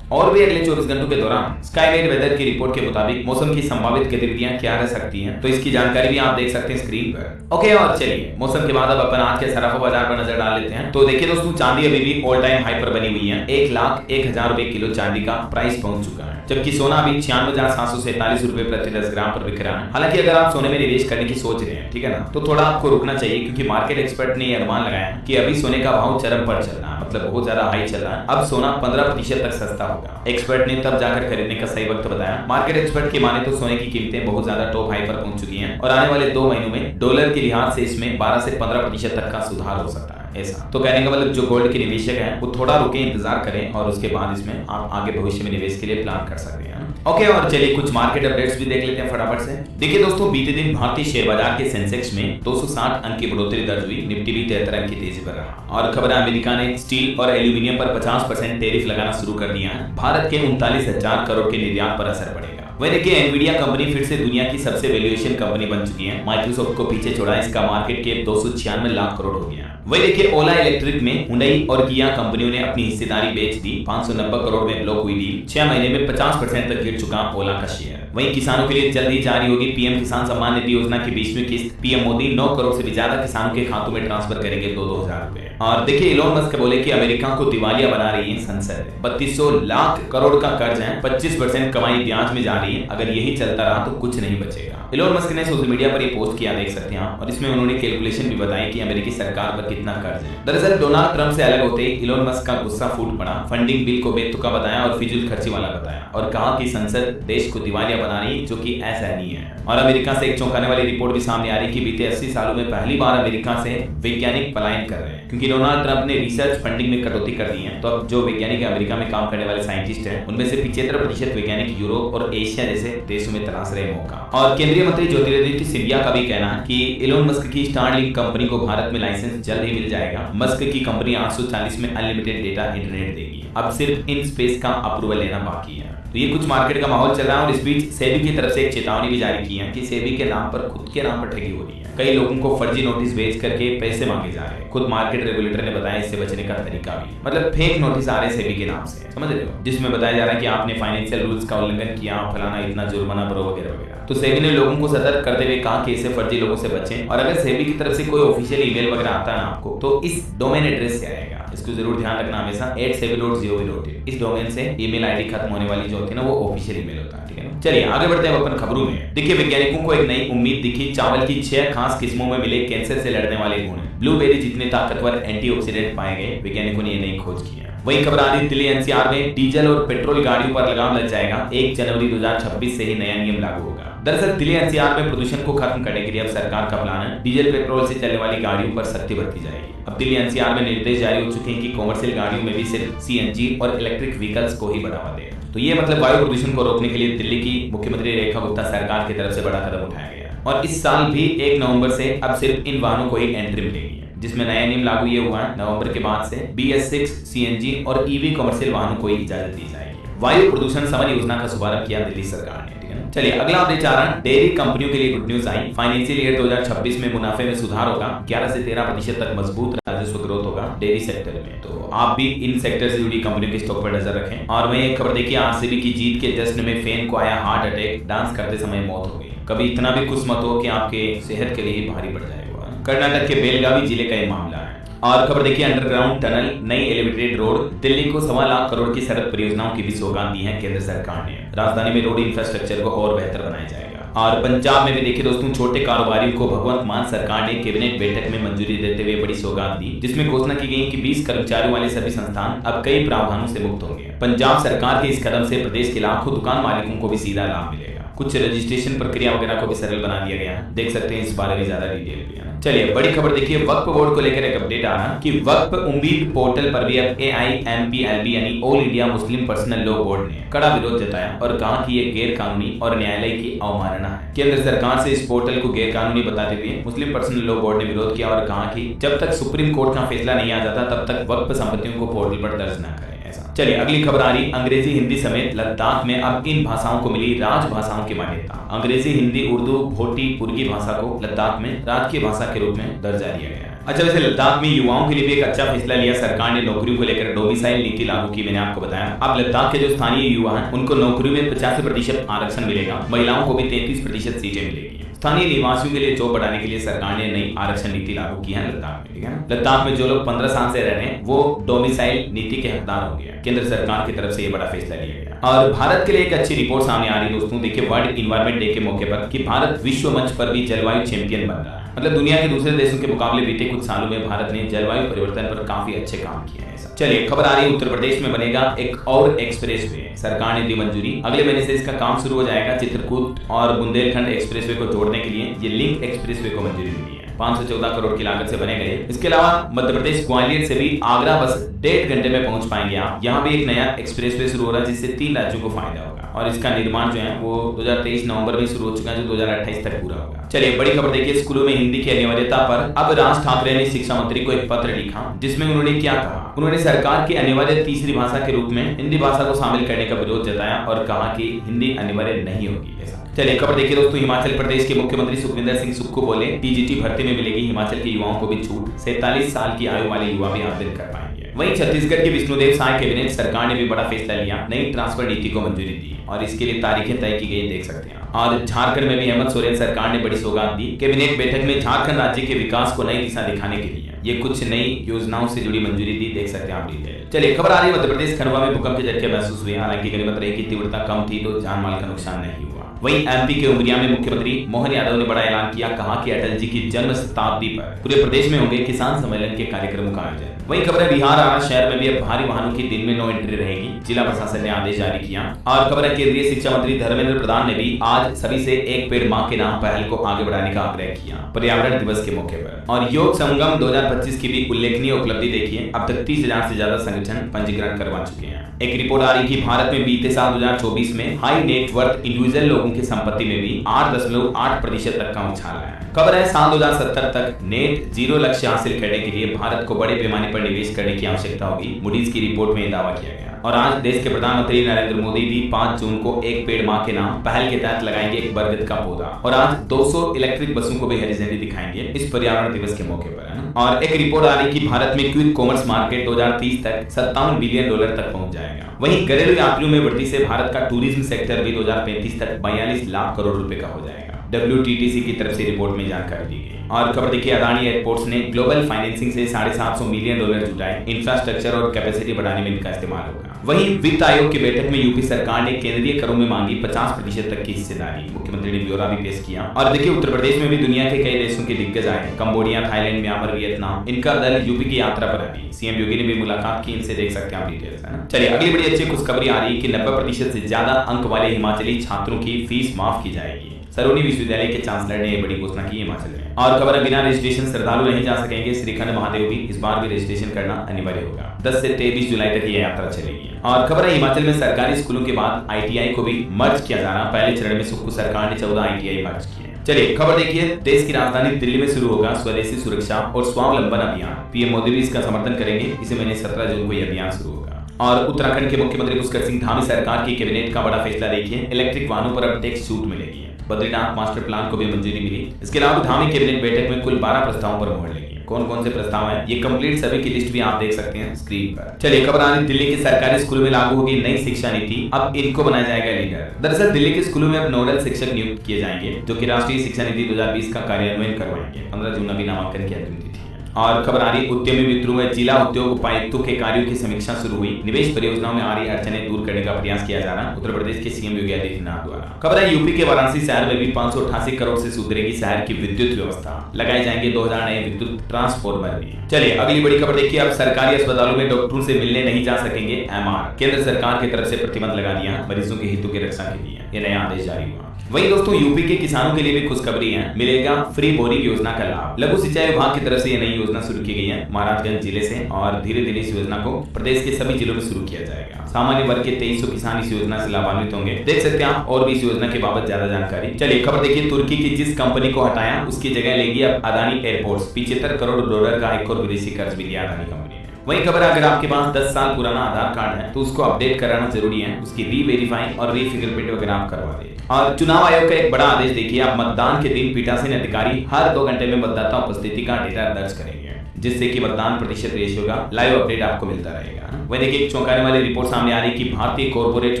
और भी अगले 24 घंटों के दौरान स्काईमेट वेदर की रिपोर्ट के मुताबिक मौसम की संभावित गतिविधियां क्या रह सकती हैं, तो इसकी जानकारी भी आप देख सकते हैं स्क्रीन पर। ओके, और चलिए मौसम के बाद अब अपन आज के सराफा बाजार पर नजर डाल लेते हैं। तो देखिए दोस्तों, चांदी अभी भी ऑल टाइम हाई पर बनी हुई है। 1,01,000 रुपए किलो चांदी का प्राइस पहुंच चुका है, जबकि सोना अभी 96,747 रुपए प्रति 10 ग्राम पर बिक रहा है। हालांकि अगर आप सोने में निवेश करने की सोच रहे हैं, ठीक है ना, तो थोड़ा आपको रुकना चाहिए, क्योंकि मार्केट एक्सपर्ट ने यह अनुमान लगाया है कि अभी सोने का भाव चरम पर चल रहा है, मतलब बहुत ज्यादा हाई चल रहा है। अब सोना 15% तक सस्ता होगा। एक्सपर्ट ने तब जाकर खरीदने का सही वक्त बताया। मार्केट एक्सपर्ट की माने तो सोने की कीमतें बहुत ज्यादा टॉप हाई पर पहुंच चुकी हैं और आने वाले 2 महीनों में डॉलर के लिहाज से इसमें 12 से 15% तक का सुधार हो सकता है। ऐसा तो कहने का मतलब जो गोल्ड के निवेशक हैं वो थोड़ा रुके, इंतजार करें और उसके बाद इसमें आप आगे भविष्य में निवेश के लिए प्लान कर सकते हैं। ओके, और चलिए कुछ मार्केट अपडेट्स भी देख लेते हैं फटाफट से। देखिए दोस्तों, बीते दिन भारतीय शेयर बाजार के सेंसेक्स में 260 अंक की बढ़ोतरी दर्ज हुई। निफ्टी भी 73 अंक की तेजी पर रहा। और खबर है, अमेरिका ने स्टील और एल्यूमिनियम पर 50% टैरिफ लगाना शुरू कर दिया है। भारत के 39,000 करोड़ के निर्यात पर असर पड़ेगा। वह देखिए, एनवीडिया कंपनी फिर से दुनिया की सबसे वैल्यूएशन कंपनी बन चुकी है। माइक्रोसॉफ्ट को पीछे छोड़ा, इसका मार्केट कैप 296 लाख करोड़ हो गया। वही देखिए, ओला इलेक्ट्रिक में हुंडई और किया कंपनियों ने अपनी हिस्सेदारी बेच दी। 590 करोड़ में ब्लॉक हुई डील। 6 महीने में 50% तक गिर चुका ओला का शेयर। वहीं किसानों के लिए जल्द ही जारी होगी पीएम किसान सम्मान निधि योजना की 20वीं किस्त। पीएम मोदी 9 करोड़ से भी ज्यादा किसानों के खातों में ट्रांसफर करेंगे 2-2 हजार रुपए। और देखिए, इलोन मस्क बोले कि अमेरिका को दिवालिया बना रही है संसद। 3200 लाख करोड़ का कर्ज है, 25% कमाई ब्याज में जा रही है। अगर यही चलता रहा तो कुछ नहीं बचेगा। इलोन मस्क ने सोशल मीडिया पर ये पोस्ट किया, देख सकते हैं आप, और इसमें उन्होंने कैलकुलेशन भी बताई कि अमेरिकी सरकार पर कितना कर्ज है। दरअसल डोनाल्ड ट्रंप से अलग होते ही इलोन मस्क का गुस्सा फूट पड़ा। फंडिंग बिल को बेतुका बताया और फिजूल खर्ची वाला बताया और कहा कि संसद देश को दिवालिया बना रही, जो कि ऐसा नहीं है। और अमेरिका से एक चौंकाने वाली रिपोर्ट भी सामने आ रही कि बीते 80 सालों में पहली बार अमेरिका से वैज्ञानिक पलायन कर रहे हैं, क्योंकि डोनाल्ड ट्रंप ने रिसर्च फंडिंग में कटौती कर दी है। तो अब जो वैज्ञानिक अमेरिका में काम करने वाले साइंटिस्ट हैं, उनमें से 75% वैज्ञानिक यूरोप और एशिया जैसे देशों में तलाश रहे मौका। और केंद्रीय मंत्री ज्योतिरादित्य सिंधिया का भी कहना है कि इलोन मस्क की स्टारलिंक कंपनी को भारत में लाइसेंस जल्द ही मिल जाएगा। मस्क की कंपनी 840 में अनलिमिटेड डेटा इंटरनेट देगी। अब सिर्फ इन स्पेस का अप्रूवल लेना बाकी है। तो ये कुछ मार्केट का माहौल चल रहा है। और इस बीच सेबी की तरफ से एक चेतावनी भी जारी की है कि सेबी के नाम पर, खुद के नाम पर ठगी हो रही है। कई लोगों को फर्जी नोटिस भेज करके पैसे मांगे जा रहे हैं। खुद मार्केट रेगुलेटर ने बताया इससे बचने का तरीका भी, मतलब फेक नोटिस आ रहे हैं सेबी के नाम से, समझ रहे हो, जिसमें बताया जा रहा है कि आपने फाइनेंशियल रूल्स का उल्लंघन किया, फलाना इतना जुर्माना भरो वगैरह वगैरह। तो सेबी ने लोगों को सतर्क करते हुए कहा कि इससे फर्जी लोगों से बचें। और अगर सेबी की तरफ से कोई ऑफिशियल ईमेल वगैरह आता है आपको, तो इस डोमेन एड्रेस से आएगा, इसको जरूर ध्यान रखना हमेशा, @sebi.gov.in। इस डोमेन से ईमेल आईडी खत्म होने वाली जो होती है ना, वो ऑफिशियल ईमेल होता है, ठीक है ना। चलिए आगे बढ़ते हैं अपन खबरों में। देखिए, वैज्ञानिकों को एक नई उम्मीद दिखी। चावल की 6 खास किस्मों में मिले कैंसर से लड़ने वाले गुण। ब्लूबेरी जितने ताकतवर एंटीऑक्सीडेंट पाए गए, वैज्ञानिकों ने ये नई खोज की है। वही खबर आ रही, दिल्ली एनसीआर में डीजल और पेट्रोल गाड़ियों पर लगाम लग जाएगा। 1 जनवरी 2026 से ही नया नियम लागू होगा। दरअसल दिल्ली एनसीआर में प्रदूषण को खत्म करने के लिए अब सरकार का प्लान है डीजल पेट्रोल से चलने वाली गाड़ियों पर सख्ती बरती जाएगी। अब दिल्ली एनसीआर में निर्देश जारी हो चुके हैं कि कॉमर्शियल गाड़ियों में भी सिर्फ सीएनजी और इलेक्ट्रिक व्हीकल्स को ही बढ़ावा दें। तो ये मतलब वायु प्रदूषण को रोकने के लिए दिल्ली की मुख्यमंत्री रेखा गुप्ता सरकार की तरफ से बड़ा कदम उठाया गया। और इस साल भी 1 नवंबर से अब सिर्फ इन वाहनों को ही एंट्री मिलेगी, जिसमें नया नियम लागू ये हुआ है नवंबर के बाद से BS6 सीएनजी और ईवी कमर्शियल वाहनों को ही इजाजत दी जाएगी। वायु प्रदूषण समन योजना का शुभारंभ किया दिल्ली सरकार ने, ठीक है ना। चलिए अगला अपडेट जा रहा है, डेयरी कंपनियों के लिए गुड न्यूज आई। फाइनेंशियल ईयर 2026 में मुनाफे में सुधार होगा। 11 से 13% तक मजबूत राजस्व ग्रोथ होगा डेयरी सेक्टर में। तो आप भी इन सेक्टर से जुड़ी कंपनियों के स्टॉक पर नजर रखें। और वहीं एक खबर देखिए, आरसीबी की जीत के जश्न में फैन को आया हार्ट अटैक, डांस करते समय मौत हो गई। कभी इतना भी खुश मत हो कि आपके सेहत के लिए भारी पड़ जाएगा। कर्नाटक के बेलगावी जिले का ये मामला है। और खबर देखिए, अंडरग्राउंड टनल, नई एलिवेटेड रोड, दिल्ली को 1.25 लाख करोड़ की सड़क परियोजनाओं की भी सौगात दी है केंद्र सरकार ने। राजधानी में रोड इंफ्रास्ट्रक्चर को और बेहतर बनाया जाएगा। और पंजाब में भी देखिए दोस्तों छोटे कारोबारियों को भगवंत मान सरकार ने कैबिनेट बैठक में मंजूरी देते हुए बड़ी सौगात दी, जिसमें घोषणा की गई कि 20 कर्मचारियों वाले सभी संस्थान अब कई प्रावधानों से मुक्त होंगे। पंजाब सरकार के इस कदम से प्रदेश के लाखों दुकान मालिकों को भी सीधा लाभ मिलेगा। कुछ रजिस्ट्रेशन प्रक्रिया वगैरह को भी सरल बना दिया गया है, देख सकते हैं इस बारे में ज्यादा डिटेल भी है। चलिए बड़ी खबर देखिए, वक्फ बोर्ड को लेकर एक अपडेट आ रहा कि वक्फ उम्मीद पोर्टल पर भी अब AIMPLB यानी all India Muslim personal law board ने कड़ा विरोध जताया और कहा कि ये गैर कानूनी और न्यायालय की अवमानना है। केंद्र सरकार से इस पोर्टल को गैर कानूनी बताते हुए मुस्लिम पर्सनल लॉ बोर्ड ने विरोध किया और कहा कि जब तक सुप्रीम कोर्ट का फैसला नहीं आ जाता तब तक वक्फ संपत्तियों को पोर्टल पर दर्ज न करें। चलिए अगली खबर आ रही, अंग्रेजी हिंदी समेत लद्दाख में अब इन भाषाओं को मिली राजभाषाओं की मान्यता। अंग्रेजी हिंदी उर्दू भोटी भाषा को लद्दाख में राजकीय भाषा के रूप में दर्जा दिया गया है। अच्छा, वैसे लद्दाख में युवाओं के लिए भी एक अच्छा फैसला लिया सरकार ने, नौकरियों को लेकर डोमिसाइल नीति लागू की। मैंने आपको बताया अब लद्दाख के जो स्थानीय युवा हैं उनको नौकरियों में 85% आरक्षण मिलेगा, महिलाओं को भी 33% सीटें मिलेगी। स्थानीय निवासियों के लिए जॉब बढ़ाने के लिए सरकार ने नई आरक्षण नीति लागू की है लद्दाख में, ठीक है ना। लद्दाख में जो लोग 15 साल से रह रहे हैं वो डोमिसाइल नीति के हकदार हो गए। केंद्र सरकार की तरफ से ये बड़ा फैसला लिया गया और भारत के लिए एक अच्छी रिपोर्ट सामने आ रही है दोस्तों। देखिए वर्ल्ड इन्वायरमेंट डे के मौके पर कि भारत विश्व मंच पर भी जलवायु चैंपियन बन रहा है। मतलब दुनिया के दूसरे देशों के मुकाबले बीते कुछ सालों में भारत ने जलवायु परिवर्तन पर काफी अच्छे काम किए हैं। चलिए खबर आ रही है, उत्तर प्रदेश में बनेगा एक और एक्सप्रेस वे, सरकार ने दी मंजूरी। अगले महीने से इसका काम शुरू हो जाएगा। चित्रकूट और बुंदेलखंड एक्सप्रेस वे को जोड़ने के लिए ये लिंक एक्सप्रेस वे को मंजूरी मिली है। 514 करोड़ की लागत से बने गए। इसके अलावा मध्य प्रदेश ग्वालियर से भी आगरा बस 1.5 घंटे में पहुंच पाएंगे आप। यहाँ भी एक नया एक्सप्रेस वे शुरू हो रहा है जिससे 3 राज्यों को फायदा होगा और इसका निर्माण जो है वो 2023 नवंबर में शुरू हो चुका है जो 2028 तक पूरा होगा। चलिए बड़ी खबर देखिए, स्कूलों में हिंदी की अनिवार्यता पर अब राज ठाकरे ने शिक्षा मंत्री को एक पत्र लिखा जिसमें उन्होंने क्या कहा। उन्होंने सरकार की अनिवार्य तीसरी भाषा के रूप में हिंदी भाषा को शामिल करने का विरोध जताया और कहा कि हिंदी अनिवार्य नहीं होगी ऐसा। चलिए खबर देखिए दोस्तों, हिमाचल प्रदेश के मुख्यमंत्री सुखविंदर सिंह सुक्खू बोले टीजीटी भर्ती में मिलेगी हिमाचल के युवाओं को भी छूट, 47 साल की आयु वाले युवा भी आवेदन कर पाएंगे। वहीं छत्तीसगढ़ के विष्णुदेव साय कैबिनेट सरकार ने भी बड़ा फैसला लिया, नई ट्रांसफर नीति को मंजूरी दी और इसके लिए तारीखें तय की गई, देख सकते हैं। और झारखंड में भी हेमंत सोरेन सरकार ने बड़ी सौगात दी। कैबिनेट बैठक में झारखंड राज्य के विकास को नई दिशा दिखाने के लिए ये कुछ नई योजनाओं से जुड़ी मंजूरी दी, देख सकते हैं आप डिटेल। चलिए खबर आ रही है, मध्य प्रदेश खंडवा में भूकंप के झटके महसूस हुए, हालांकि गनीमत रही की तीव्रता कम थी तो जान माल का नुकसान नहीं हुआ। वहीं एमपी के उमरिया में मुख्यमंत्री मोहन यादव ने बड़ा ऐलान किया, कहा कि अटल जी की जन्म शताब्दी पर पूरे प्रदेश में होंगे किसान सम्मेलन के कार्यक्रमों का आयोजन। वहीं खबर है बिहार आरा शहर में भी अब भारी वाहनों की दिन में नो एंट्री रहेगी, जिला प्रशासन ने आदेश जारी किया। और खबर है केंद्रीय शिक्षा मंत्री धर्मेंद्र प्रधान ने भी आज सभी से एक पेड़ मां के नाम पहल को आगे बढ़ाने का आग्रह किया पर्यावरण दिवस के मौके पर। और योग संगम 2025 की भी उल्लेखनीय उपलब्धि देखिए, अब तक 30,000 से ज्यादा संगठन पंजीकरण करवा चुके हैं। एक रिपोर्ट आ रही कि भारत में बीते साल 2024 में हाई नेटवर्थ इंडिविजुअल लोगों की संपत्ति में भी 8.8% तक का उछाल आया है। खबर है साल 2070 तक नेट जीरो लक्ष्य हासिल करने के लिए भारत को बड़े पैमाने पर निवेश करने की आवश्यकता होगी, मूडीज की रिपोर्ट में दावा किया गया। और आज देश के प्रधानमंत्री नरेंद्र मोदी भी 5 जून को एक पेड़ मां के नाम पहल के तहत लगाएंगे एक बरगद का पौधा और आज 200 इलेक्ट्रिक बसों को भी हरी झंडी दिखाएंगे इस पर्यावरण दिवस के मौके पर, है ना। और एक रिपोर्ट आ रही कि भारत में क्विक कॉमर्स मार्केट 2030 तक $57 बिलियन तक पहुंच जाएगा। वहीं घरेलू यात्रियों में वृद्धि से भारत का टूरिज्म सेक्टर भी 2035 तक 42 लाख करोड़ रुपए का हो जाएगा, WTTC की तरफ से रिपोर्ट में जानकारी दी गई। और खबर देखिए, अदानी एयरपोर्ट्स ने ग्लोबल फाइनेंसिंग से $750 मिलियन जुटाए, इंफ्रास्ट्रक्चर और कैपेसिटी बढ़ाने में इनका इस्तेमाल होगा। वहीं वित्त आयोग की बैठक में यूपी सरकार ने केंद्रीय करों में मांगी 50% तक की हिस्सेदारी, मुख्यमंत्री ने ब्यौरा भी पेश किया। और देखिए उत्तर प्रदेश में भी दुनिया के कई देशों के दिग्गज आए, कंबोडिया, थाईलैंड, म्यांमार, वियतनाम, इनका दल यूपी की यात्रा पर आई। सीएम योगी ने भी मुलाकात की, इनसे देख सकते हैं आप डिटेल्स, है ना। चलिए अगली बड़ी अच्छी खुशखबरी आ रही है कि 90% से ज्यादा अंक वाले हिमाचली छात्रों की फीस माफ की जाएगी। सरोनी विश्वविद्यालय के चांसलर ने यह बड़ी घोषणा की हिमाचल में। और खबर है बिना रजिस्ट्रेशन श्रद्धालु नहीं जा सकेंगे श्रीखंड महादेव भी, इस बार भी रजिस्ट्रेशन करना अनिवार्य होगा। 10 से 23 जुलाई तक यह यात्रा चलेगी। और खबर है हिमाचल में सरकारी स्कूलों के बाद ITI को भी मर्ज किया जा रहा। पहले चरण में सुक्खू सरकार ने 14 ITI मर्ज किए। चलिए खबर देखिए, देश की राजधानी दिल्ली में शुरू होगा स्वदेशी सुरक्षा और स्वावलंबन अभियान। पीएम मोदी भी इसका समर्थन करेंगे। इसी महीने 17 जून को यह अभियान शुरू होगा। और उत्तराखंड के मुख्यमंत्री पुष्कर सिंह धामी सरकार की कैबिनेट का बड़ा फैसला देखिए, इलेक्ट्रिक वाहनों पर अब टैक्स छूट मिलेगी। बद्रीनाथ मास्टर प्लान को भी मंजूरी मिली। इसके अलावा धामी कैबिनेट बैठक में कुल 12 प्रस्तावों पर मोहर लगी। कौन कौन से प्रस्ताव हैं ये कंप्लीट सभी की लिस्ट भी आप देख सकते हैं स्क्रीन पर। चलिए खबर आ रही, दिल्ली के सरकारी स्कूलों में लागू होगी नई शिक्षा नीति, अब इनको बनाया जाएगा लीडर। दरअसल दिल्ली के स्कूलों में अब नोडल शिक्षक नियुक्त किए जाएंगे जो कि राष्ट्रीय शिक्षा नीति 2020 का कार्यान्वयन करवाएंगे। 15 जून अभी नामांकन की अंतिम तिथि है। और खबर आ रही उद्यमी मित्रों में जिला उद्योग उपायुक्तों के कार्यों की समीक्षा शुरू हुई। निवेश परियोजनाओं में आ रही अड़चनें दूर करने का प्रयास किया जा रहा। उत्तर प्रदेश के सीएम योगी आदित्यनाथ द्वारा। खबर है यूपी के वाराणसी शहर में भी 588 करोड़ से सुधरेगी शहर की विद्युत व्यवस्था। लगाए जाएंगे 2000 नए विद्युत ट्रांसफार्मर भी। चलिए अगली बड़ी खबर देखिए। अब सरकारी अस्पतालों में डॉक्टरों से मिलने नहीं जा सकेंगे एमआर। केंद्र सरकार की तरफ से प्रतिबंध लगा दिया मरीजों के हितों की रक्षा के लिए। यह नया आदेश जारी हुआ। वहीं दोस्तों यूपी के किसानों के लिए भी खुशखबरी है। मिलेगा फ्री बोरिंग योजना का लाभ। लघु सिंचाई विभाग की तरफ से यह नई योजना शुरू की गई है महाराजगंज जिले से और धीरे धीरे इस योजना को प्रदेश के सभी जिलों में शुरू किया जाएगा। सामान्य वर्ग के 2300 किसान इस योजना से लाभान्वित होंगे। देख सकते हैं आप और भी इस योजना के बाबत ज्यादा जानकारी। चलिए खबर देखिए। तुर्की की जिस कंपनी को हटाया उसकी जगह लेगी अब अदानी एयरपोर्ट्स। 75 करोड़ डॉलर का एक और विदेशी कर्ज भी लिया अदानी कंपनी ने। वही खबर अगर आपके पास 10 साल पुराना आधार कार्ड है तो उसको अपडेट कराना जरूरी है। उसकी री-वेरीफाई और री-फिंगरप्रिंट वगैरह आप करवा दें। और चुनाव आयोग का एक बड़ा आदेश देखिए। आप मतदान के दिन पीठासीन अधिकारी हर 2 घंटे में मतदाता उपस्थिति का डेटा दर्ज करेंगे, जिससे कि मतदान प्रतिशत रेशियो का लाइव अपडेट आपको मिलता रहेगा। वही देखिए एक चौंकाने वाली रिपोर्ट सामने आ रही कि भारतीय कॉर्पोरेट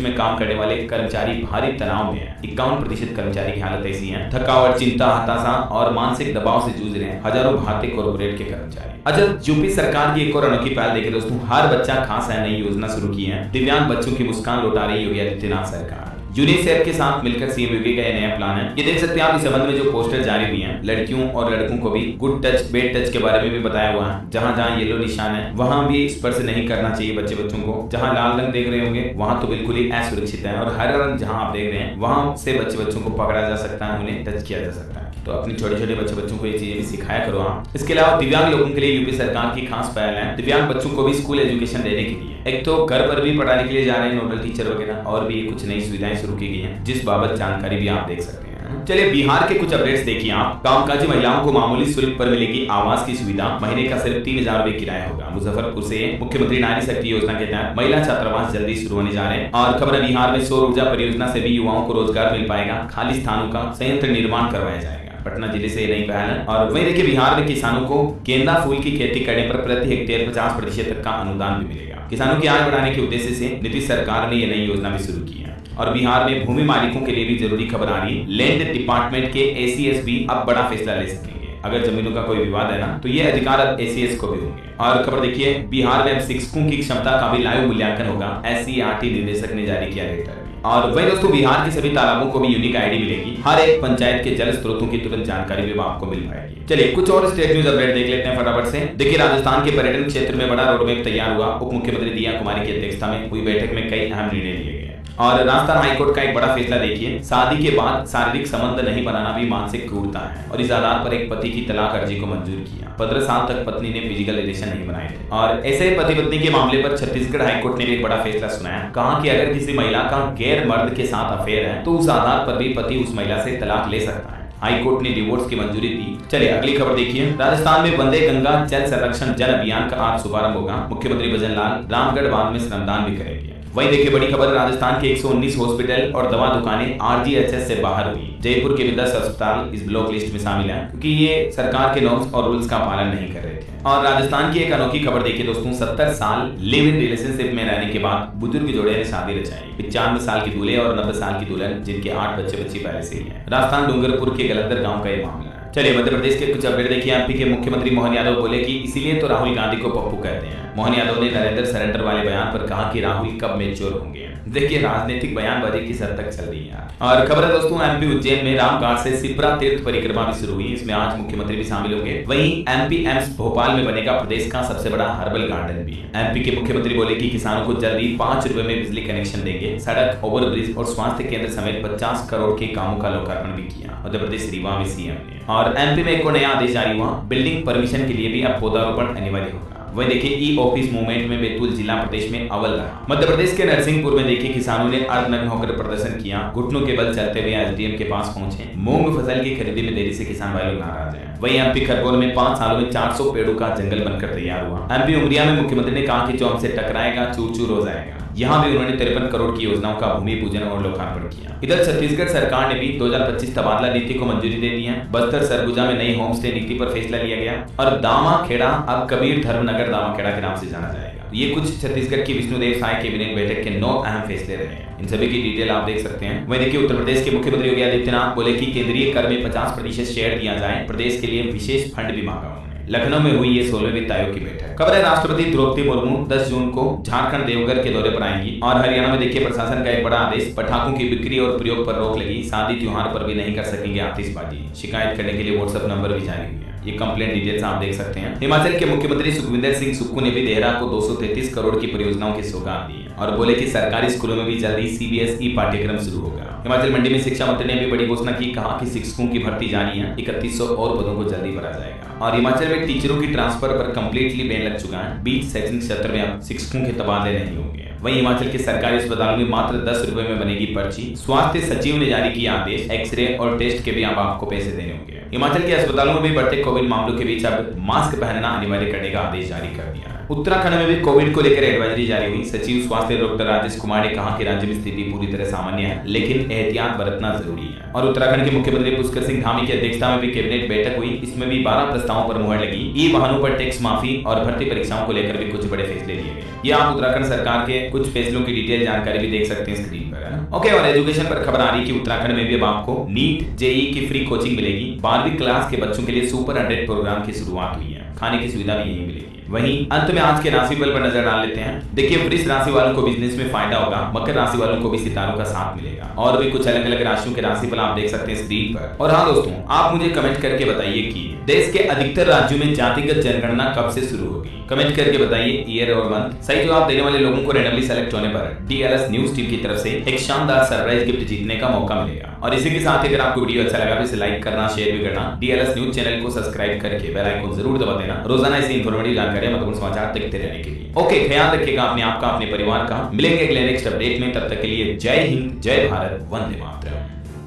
में काम करने वाले कर्मचारी भारी तनाव में है। 51% कर्मचारी की हालत ऐसी है। थकावट, चिंता, हताशा और मानसिक दबाव से जूझ रहे हैं हजारों भारतीय कॉर्पोरेट के कर्मचारी। अच्छा, यूपी सरकार की एक और अनोखी पहल देखिए दोस्तों। हर बच्चा खास है नई योजना शुरू की है। दिव्यांग बच्चों की मुस्कान लौटा रही योगी आदित्यनाथ सरकार। यूनिसेफ के साथ मिलकर सीएम योगी का यह नया प्लान है। ये देख सकते हैं आप। इस संबंध में जो पोस्टर जारी हुई हैं, लड़कियों और लड़कों को भी गुड टच बेड टच के बारे में भी बताया हुआ है। जहां जहां येलो निशान है वहां भी स्पर्श नहीं करना चाहिए बच्चों को। जहां लाल रंग देख रहे होंगे वहां तो बिल्कुल ही असुरक्षित है, और हर रंग जहां आप देख रहे हैं वहां से बच्चों को पकड़ा जा सकता है, उन्हें टच किया जा सकता है। तो अपने छोटे छोटे बच्चों को ये चीजें भी सिखाया करो आप। इसके अलावा दिव्यांग लोगों के लिए यूपी सरकार की खास पहल है। दिव्यांग बच्चों को भी स्कूल एजुकेशन देने के लिए एक तो घर पर भी पढ़ाने के लिए जा रहे हैं नोडल टीचर वगैरह, और भी कुछ नई सुविधाएं शुरू की गई हैं, जिस बाबत जानकारी भी आप देख सकते हैं। चलिए बिहार के कुछ अपडेट्स देखिए आप। कामकाजी महिलाओं को मामूली शुल्क पर मिलेगी आवास की सुविधा। महीने का सिर्फ 3000 रुपए किराया होगा। मुजफ्फरपुर से मुख्यमंत्री नारी शक्ति योजना के तहत महिला छात्रावास जल्दी शुरू होने जा रहे हैं। और खबर है बिहार में सौर ऊर्जा परियोजना से भी युवाओं को रोजगार मिल पाएगा। खाली स्थानों का संयंत्र निर्माण करवाया जाएगा। पटना जिले से नई पहल है। और वहीं देखिए बिहार में किसानों को गेंदा फूल की खेती करने पर प्रति हेक्टेयर 50% तक का अनुदान भी मिलेगा। किसानों की आय बढ़ाने के उद्देश्य से नीतीश सरकार ने यह नई योजना भी शुरू की है। और बिहार में भूमि मालिकों के लिए भी जरूरी खबर आ रही है। लैंड डिपार्टमेंट के एसीएस भी अब बड़ा फैसला ले सकेंगे। अगर जमीनों का कोई विवाद है ना तो ये अधिकार अब एसीएस को भी होंगे। और खबर देखिए बिहार में अब शिक्षकों की क्षमता का भी लाइव मूल्यांकन होगा। एससीईआरटी निर्देशक ने जारी किया लेटर। और वही दोस्तों बिहार के सभी तालाबों को भी यूनिक आईडी मिलेगी। हर एक पंचायत के जल स्रोतों की तुरंत जानकारी भी आपको मिल पाएगी। चलिए कुछ और स्टेट न्यूज अपडेट देख लेते हैं फटाफट से। देखिए राजस्थान के पर्यटन क्षेत्र में बड़ा रोडमैप तैयार हुआ। उप मुख्यमंत्री दिया कुमारी की अध्यक्षता में हुई बैठक में कई अहम निर्णय लिए गए। और राजस्थान हाईकोर्ट का एक बड़ा फैसला देखिए। शादी के बाद शारीरिक संबंध नहीं बनाना भी मानसिक क्रूरता है, और इस आधार पर एक पति की तलाक अर्जी को मंजूर किया। 15 साल तक पत्नी ने फिजिकल रिलेशन नहीं बनाए थे। और ऐसे पति पत्नी के मामले पर छत्तीसगढ़ हाईकोर्ट ने भी एक बड़ा फैसला सुनाया। कहा कि अगर किसी महिला का गैर मर्द के साथ अफेयर है तो उस आधार पर भी पति उस महिला से तलाक ले सकता है। हाईकोर्ट ने डिवोर्स की मंजूरी दी। चलिए अगली खबर देखिए। राजस्थान में वंदे गंगा जल संरक्षण जन अभियान का आज शुभारंभ होगा। मुख्यमंत्री भजन लाल रामगढ़ बांध में श्रमदान भी करेंगे। वहीं देखिए बड़ी खबर। राजस्थान के 119 हॉस्पिटल और दवा दुकानें आरजीएचएस से बाहर हुई। जयपुर के विदर्भ अस्पताल इस ब्लॉक लिस्ट में शामिल है, क्योंकि ये सरकार के नॉर्म्स और रूल्स का पालन नहीं कर रहे थे। और राजस्थान की एक अनोखी खबर देखिए दोस्तों। 70 साल लिव इन रिलेशनशिप में रहने के बाद बुजुर्ग जोड़े ने शादी रचाई। 95 साल की दूल्हे और 90 साल की दुल्हन, जिनके 8 बच्चे पहले से ही हैं। राजस्थान डूंगरपुर के गलंदर गांव का ये मामला है। चलिए मध्य प्रदेश के कुछ अपडेट देखिए। एमपी के मुख्यमंत्री मोहन यादव बोले कि इसीलिए तो राहुल गांधी को पप्पू कहते हैं। मोहन यादव ने नरेंद्र सरेंडर वाले बयान पर कहा कि राहुल कब मैच्योर होंगे। देखिए राजनीतिक बयानबाजी किस हद तक चल रही है। और खबर है दोस्तों एमपी उज्जैन में रामघाट से शिप्रा तीर्थ परिक्रमा भी शुरू हुई। इसमें आज मुख्यमंत्री भी शामिल होंगे। वहीं एमपी एम्स भोपाल में बनेगा प्रदेश का सबसे बड़ा हर्बल गार्डन भी है। एमपी के मुख्यमंत्री बोले कि किसानों को जल्दी 5 रुपए में बिजली कनेक्शन देंगे। सड़क, ओवरब्रिज और स्वास्थ्य केंद्र समेत 50 करोड़ के कामों का लोकार्पण भी किया मध्य प्रदेश रीवा में सीएम ने। और एमपी में एक नया आदेश जारी हुआ। बिल्डिंग परमिशन के लिए भी अब पौधारोपण अनिवार्य होगा। वही देखिए ई ऑफिस मूवमेंट में बैतूल जिला प्रदेश में अव्वल रहा। मध्य प्रदेश के नरसिंहपुर में देखिए किसानों ने अर्धनग्न होकर प्रदर्शन किया। घुटनों के बल चलते हुए एसडीएम के पास पहुंचे। मूंग फसल की खरीदी में देरी से किसान भाई लोग नाराज हैं। वहीं एमपी खरगोन में 5 सालों में 400 पेड़ों का जंगल बनकर तैयार हुआ। एमपी उमरिया में मुख्यमंत्री ने कहा कि जो हमसे टकराएगा चूर चूर हो जाएगा। यहाँ भी उन्होंने 53 करोड़ की योजनाओं का भूमि पूजन और लोकार्पण किया। इधर छत्तीसगढ़ सरकार ने भी 2025 तबादला नीति को मंजूरी दे दी है। बस्तर सरगुजा में नई होम स्टे नीति पर फैसला लिया गया। और दामाखेड़ा अब कबीर धर्मनगर दामाखेड़ा के नाम से जाना जाएगा। ये कुछ छत्तीसगढ़ की विष्णुदेव साय कैबिनेट बैठक के 9 अहम फैसले रहे हैं। इन सभी की डिटेल आप देख सकते हैं। वहीं देखिए उत्तर प्रदेश के मुख्यमंत्री योगी आदित्यनाथ बोले कि केंद्रीय कर में 50% शेयर दिया जाए। प्रदेश के लिए विशेष फंड भी मांगा उन्होंने। लखनऊ में हुई ये 16वीं वित्त आयोग की बैठक। खबर है राष्ट्रपति द्रौपदी मुर्मू 10 जून को झारखंड देवघर के दौरे पर आएंगी और हरियाणा में देखिए प्रशासन का एक बड़ा आदेश, पटाखों की बिक्री और प्रयोग पर रोक लगी, शादी त्योहार पर भी नहीं कर सकेंगे आतिशबाजी। शिकायत करने के लिए व्हाट्सएप नंबर भी जारी हुई है। ये कंप्लेंट डिटेल्स आप देख सकते हैं। हिमाचल के मुख्यमंत्री सुखविंदर सिंह सुक्खू ने भी देहरा को 233 करोड़ की परियोजनाओं की सौगात दी है और बोले कि सरकारी स्कूलों में भी जल्दी सीबीएसई पाठ्यक्रम शुरू होगा। हिमाचल मंडी में शिक्षा मंत्री ने भी बड़ी घोषणा की, कहा कि शिक्षकों की भर्ती जारी है, 3100 और पदों को जल्दी भरा जाएगा। और हिमाचल में टीचरों की ट्रांसफर पर कंप्लीटली बैन लग चुका है। 20 शैक्षणिक सत्र में अब शिक्षकों के तबादले नहीं होंगे। वहीं हिमाचल के सरकारी अस्पतालों में मात्र 10 रुपए में बनेगी पर्ची। स्वास्थ्य सचिव ने जारी किया आदेश, एक्सरे और टेस्ट के भी अब आपको पैसे देने होंगे। हिमाचल के अस्पतालों में भी बढ़ते कोविड मामलों के बीच अब मास्क पहनना अनिवार्य करने का आदेश जारी कर दिया है। उत्तराखंड में भी कोविड को लेकर एडवाइजरी जारी हुई। सचिव स्वास्थ्य डॉक्टर राजेश कुमार ने कहा कि राज्य में स्थिति पूरी तरह सामान्य है, लेकिन एहतियात बरतना जरूरी है। और उत्तराखंड के मुख्यमंत्री पुष्कर सिंह धामी की अध्यक्षता में भी कैबिनेट बैठक हुई। इसमें भी 12 प्रस्तावों पर मुहर लगी। ई वाहनों पर टैक्स माफी और भर्ती परीक्षाओं को लेकर भी कुछ बड़े फैसले लिए गए। ये आप उत्तराखंड सरकार के कुछ फैसलों की डिटेल जानकारी भी देख सकते हैं स्क्रीन पर, है ना। ओके, और एजुकेशन पर खबर आ रही है कि उत्तराखंड में भी अब आपको नीट जेईई की फ्री कोचिंग मिलेगी। 12वीं क्लास के बच्चों के लिए सुपर 100 प्रोग्राम की शुरुआत हुई है। खाने की सुविधा भी यही मिलेगी। वहीं अंत में आज के राशिफल पर नजर डाल लेते हैं। देखिए, वृष राशि वालों को बिजनेस में फायदा होगा। मकर राशि वालों को भी सितारों का साथ मिलेगा। और भी कुछ अलग अलग राशियों के राशिफल आप देख सकते हैं स्क्रीन पर। और हाँ दोस्तों, आप मुझे कमेंट करके बताइए कि देश के अधिकतर राज्यों में जातिगत जनगणना कब से शुरू होगी। कमेंट करके बताइए ईयर और मंथ। सही जवाब देने वाले लोगों को रैंडमली सेलेक्ट होने पर डीएलएस न्यूज टीम की तरफ से एक शानदार सरप्राइज गिफ्ट जीतने का मौका मिलेगा। और इसी के साथ अगर आपको वीडियो अच्छा लगा तो इसे लाइक करना, शेयर भी करना। डीएलएस न्यूज चैनल को सब्सक्राइब करके बेल आइकन जरूर दबा देना, रोजाना ऐसी इंफॉर्मेटिव जानकारी महत्वपूर्ण समाचार देखते रहने के लिए। ओके, ख्याल रखिएगा अपने आप का, अपने परिवार का। मिलेंगे अगले नेक्स्ट अपडेट में, तब तक के लिए जय हिंद, जय भारत, वंदे मातरम।